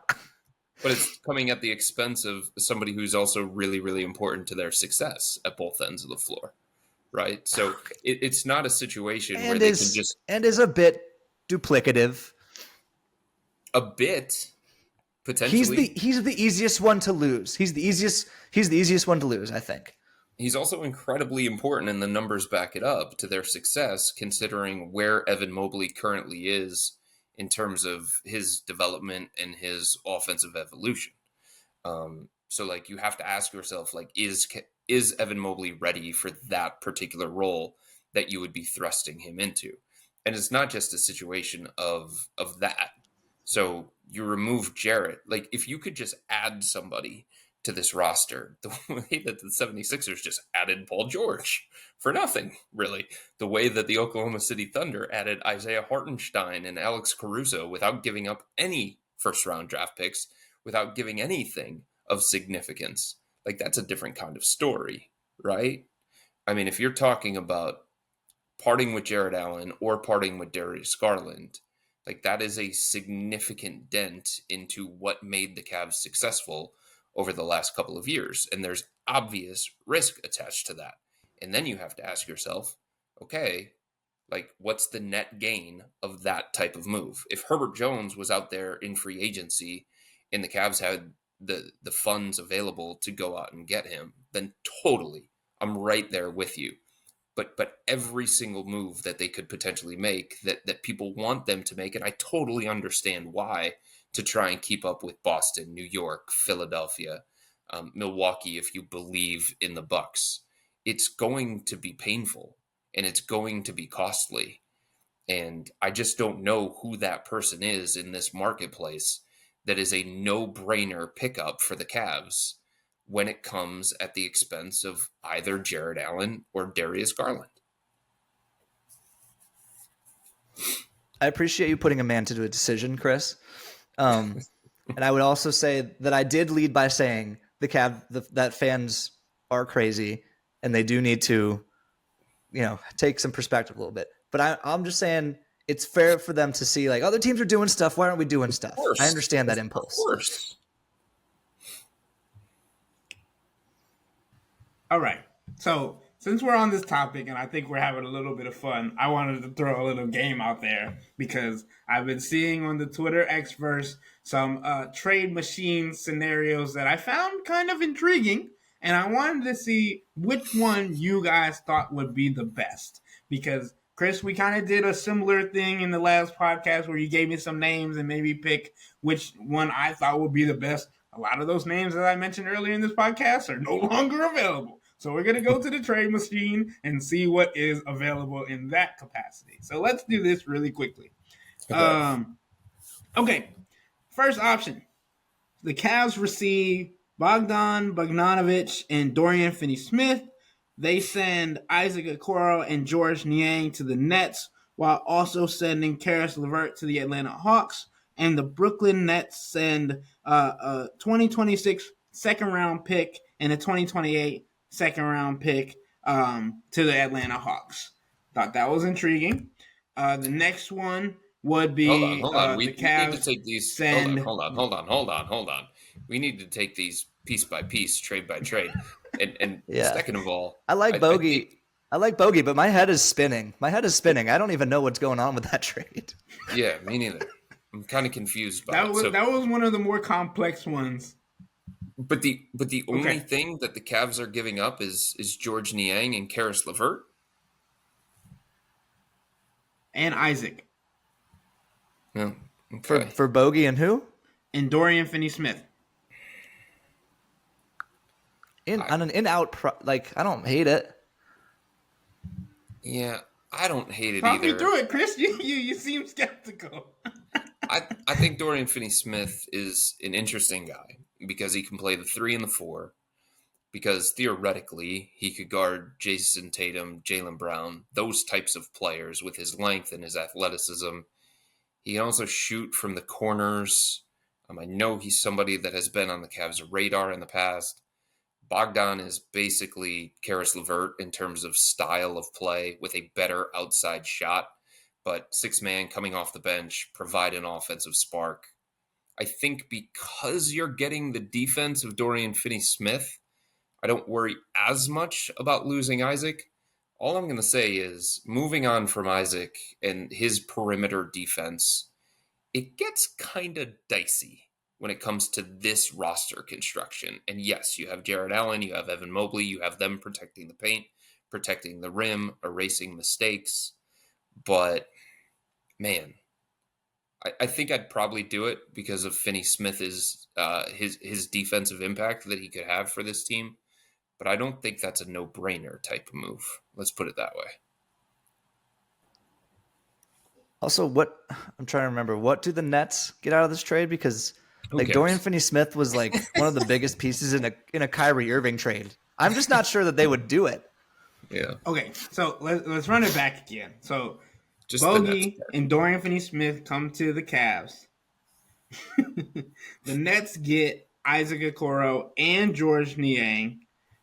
But it's coming at the expense of somebody who's also really, really important to their success at both ends of the floor, right? So it's not a situation where they can just... And is a bit duplicative. A bit, potentially. He's the easiest one to lose. He's the easiest one to lose, I think. He's also incredibly important, and the numbers back it up, to their success, considering where Evan Mobley currently is in terms of his development and his offensive evolution. So, like, you have to ask yourself, like, is Evan Mobley ready for that particular role that you would be thrusting him into? And it's not just a situation of that. So you remove Jarrett. Like, if you could just add somebody to this roster, the way that the 76ers just added Paul George for nothing, really. The way that the Oklahoma City Thunder added Isaiah Hartenstein and Alex Caruso without giving up any first-round draft picks, without giving anything of significance. Like, that's a different kind of story, right? I mean, if you're talking about parting with Jared Allen or parting with Darius Garland, like, that is a significant dent into what made the Cavs successful over the last couple of years. And there's obvious risk attached to that. And then you have to ask yourself, okay, like, what's the net gain of that type of move? If Herbert Jones was out there in free agency and the Cavs had the funds available to go out and get him, then totally, I'm right there with you. But every single move that they could potentially make that people want them to make, and I totally understand why, to try and keep up with Boston, New York, Philadelphia, Milwaukee, if you believe in the Bucks, it's going to be painful and it's going to be costly. And I just don't know who that person is in this marketplace that is a no-brainer pickup for the Cavs when it comes at the expense of either Jared Allen or Darius Garland. I appreciate you putting a man to a decision, Chris. And I would also say that I did lead by saying that fans are crazy, and they do need to, take some perspective a little bit. But I'm just saying it's fair for them to see like other teams are doing stuff. Why aren't we doing stuff? I understand that impulse. Of course. All right. So since we're on this topic and I think we're having a little bit of fun, I wanted to throw a little game out there because I've been seeing on the Twitter Xverse some trade machine scenarios that I found kind of intriguing. And I wanted to see which one you guys thought would be the best. Because, Chris, we kind of did a similar thing in the last podcast where you gave me some names and maybe pick which one I thought would be the best. A lot of those names that I mentioned earlier in this podcast are no longer available. So we're going to go to the trade machine and see what is available in that capacity. So let's do this really quickly. Okay. First option. The Cavs receive Bogdan Bogdanovic and Dorian Finney-Smith. They send Isaac Okoro and George Niang to the Nets while also sending Karis LeVert to the Atlanta Hawks. And the Brooklyn Nets send a 2026 second-round pick and a 2028 second-round pick to the Atlanta Hawks. Thought that was intriguing. The next one would be hold on. We the Cavs need to take these. Send, hold on. We need to take these piece by piece, trade by trade. And Yeah. second of all, I like Bogey. I like Bogey, but my head is spinning. I don't even know what's going on with that trade. Yeah, me neither. I'm kind of confused by that was one of the more complex ones. But the only thing that the Cavs are giving up is George Niang and Karis LeVert and Isaac. Yeah. Okay. For Bogey and who? And Dorian Finney-Smith. On an in-out, I don't hate it. Yeah, I don't hate it Talk either. me through it, Chris. You seem skeptical. I think Dorian Finney-Smith is an interesting guy because he can play the 3 and the 4. Because theoretically, he could guard Jason Tatum, Jaylen Brown, those types of players with his length and his athleticism. He can also shoot from the corners. I know he's somebody that has been on the Cavs' radar in the past. Bogdan is basically Karis LeVert in terms of style of play with a better outside shot, but 6-man coming off the bench, provide an offensive spark. I think because you're getting the defense of Dorian Finney-Smith, I don't worry as much about losing Isaac. All I'm going to say is moving on from Isaac and his perimeter defense, it gets kind of dicey when it comes to this roster construction. And yes, you have Jared Allen, you have Evan Mobley, you have them protecting the paint, protecting the rim, erasing mistakes. But, man, I think I'd probably do it because of Finney-Smith's his defensive impact that he could have for this team. But I don't think that's a no-brainer type of move. Let's put it that way. Also, I'm trying to remember, what do the Nets get out of this trade? Because Dorian Finney-Smith was like one of the biggest pieces in a Kyrie Irving trade. I'm just not sure that they would do it. Yeah. Okay, so let's run it back again. So just Bogey and Dorian Finney-Smith come to the Cavs. The Nets get Isaac Okoro and George Niang.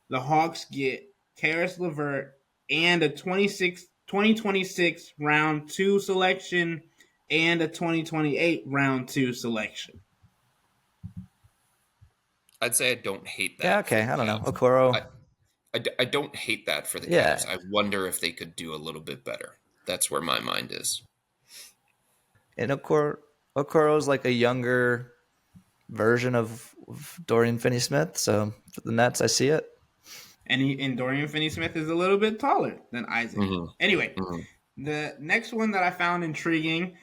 The Hawks get Karis LeVert and a 2026 round 2 selection and a 2028 round 2 selection. I'd say I don't hate that. Yeah, okay. I don't know. Okoro. I don't hate that for the Cavs. I wonder if they could do a little bit better. That's where my mind is. And Okoro's like a younger version of Dorian Finney-Smith. So for the Nets, I see it. And Dorian Finney-Smith is a little bit taller than Isaac. Mm-hmm. Anyway, the next one that I found intriguing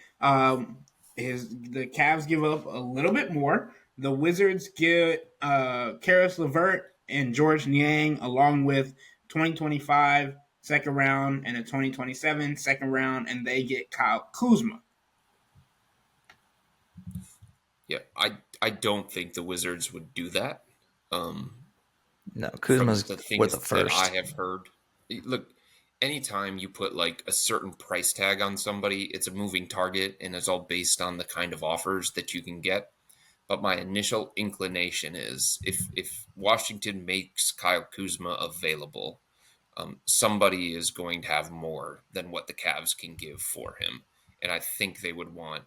is the Cavs give up a little bit more. The Wizards get Karis LeVert and George Niang along with 2025 second round and a 2027 second round, and they get Kyle Kuzma. Yeah, I don't think the Wizards would do that. No, Kuzma's worth the first. That I have heard. Look, anytime you put like a certain price tag on somebody, it's a moving target, and it's all based on the kind of offers that you can get. But my initial inclination is if Washington makes Kyle Kuzma available, somebody is going to have more than what the Cavs can give for him. And I think they would want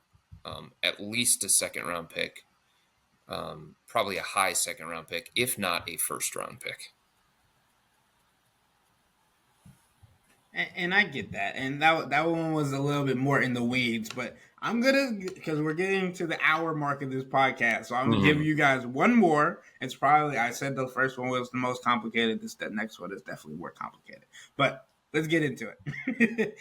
at least a second-round pick, probably a high second-round pick, if not a first-round pick. And I get that, and that one was a little bit more in the weeds, but I'm because we're getting to the hour mark of this podcast, so I'm gonna give you guys one more. It's probably, I said the first one was the most complicated. The next one is definitely more complicated, but let's get into it.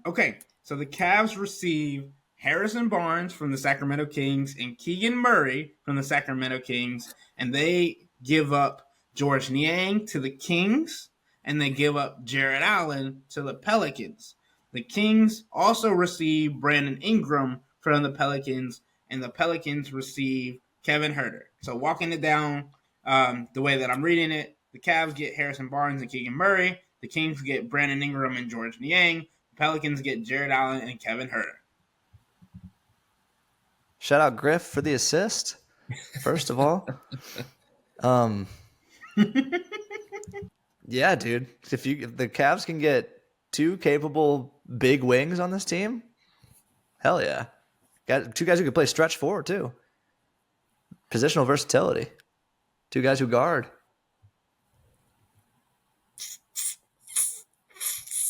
Okay, so the Cavs receive Harrison Barnes from the Sacramento Kings and Keegan Murray from the Sacramento Kings, and they give up George Niang to the Kings. And they give up Jared Allen to the Pelicans. The Kings also receive Brandon Ingram from the Pelicans, and the Pelicans receive Kevin Huerter. So walking it down the way that I'm reading it, the Cavs get Harrison Barnes and Keegan Murray. The Kings get Brandon Ingram and George Niang. The Pelicans get Jared Allen and Kevin Huerter. Shout out Griff for the assist, first of all. Yeah, dude. If the Cavs can get two capable big wings on this team, hell yeah. Got two guys who can play stretch forward too. Positional versatility. Two guys who guard.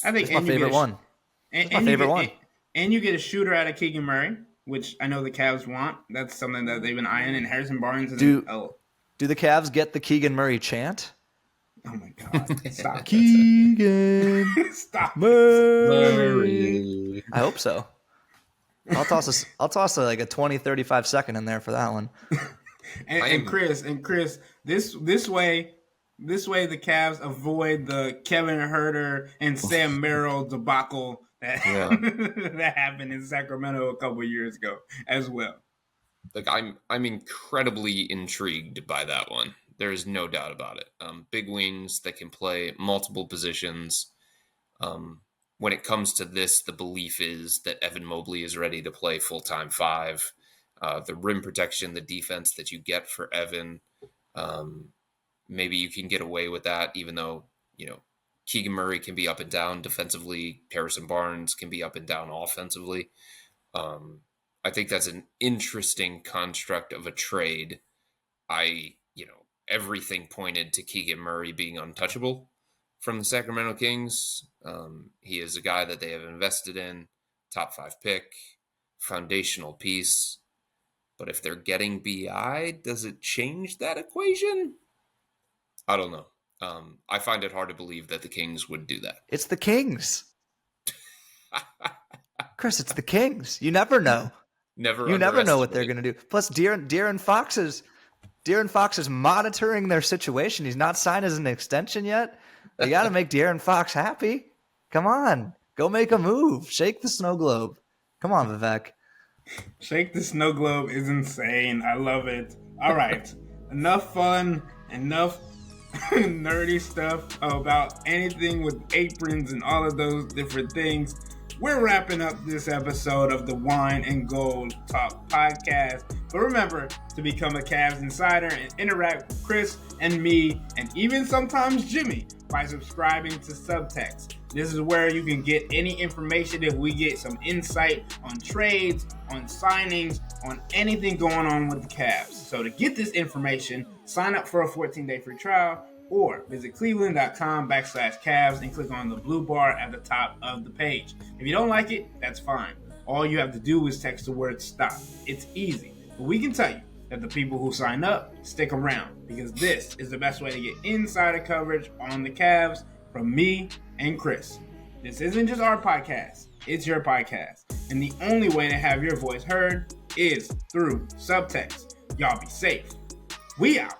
I think that's my favorite one. And my favorite one. And you get a shooter out of Keegan Murray, which I know the Cavs want. That's something that they've been eyeing. And Harrison Barnes is do the Cavs get the Keegan Murray chant? Oh my God! Stop, Keegan. Stop, Murray. I hope so. I'll toss like a 20, 35 second in there for that one. and Chris, this way the Cavs avoid the Kevin Huerter and Sam Merrill debacle that that happened in Sacramento a couple years ago as well. Like I'm incredibly intrigued by that one. There is no doubt about it. Big wings that can play multiple positions. When it comes to this, the belief is that Evan Mobley is ready to play full-time five. The rim protection, the defense that you get for Evan, maybe you can get away with that, even though, Keegan Murray can be up and down defensively. Harrison Barnes can be up and down offensively. I think that's an interesting construct of a trade. Everything pointed to Keegan Murray being untouchable from the Sacramento Kings. He is a guy that they have invested in, top 5 pick, foundational piece. But if they're getting BI, does it change that equation? I don't know. I find it hard to believe that the Kings would do that. It's the Kings. Chris, it's the Kings. You never know. You never know what they're going to do. Plus, De'Aaron Fox is monitoring their situation. He's not signed as an extension yet. They got to make De'Aaron Fox happy. Come on. Go make a move. Shake the snow globe. Come on, Vivek. Shake the snow globe is insane. I love it. All right. Enough fun, enough nerdy stuff about anything with aprons and all of those different things. We're wrapping up this episode of the Wine and Gold Talk podcast. But remember to become a Cavs insider and interact with Chris and me, and even sometimes Jimmy, by subscribing to Subtext. This is where you can get any information if we get some insight on trades, on signings, on anything going on with the Cavs. So to get this information, sign up for a 14-day free trial or visit cleveland.com/Cavs and click on the blue bar at the top of the page. If you don't like it, that's fine. All you have to do is text the word STOP. It's easy. But we can tell you that the people who sign up stick around, because this is the best way to get insider coverage on the Cavs from me and Chris. This isn't just our podcast, it's your podcast. And the only way to have your voice heard is through Subtext. Y'all be safe. We out.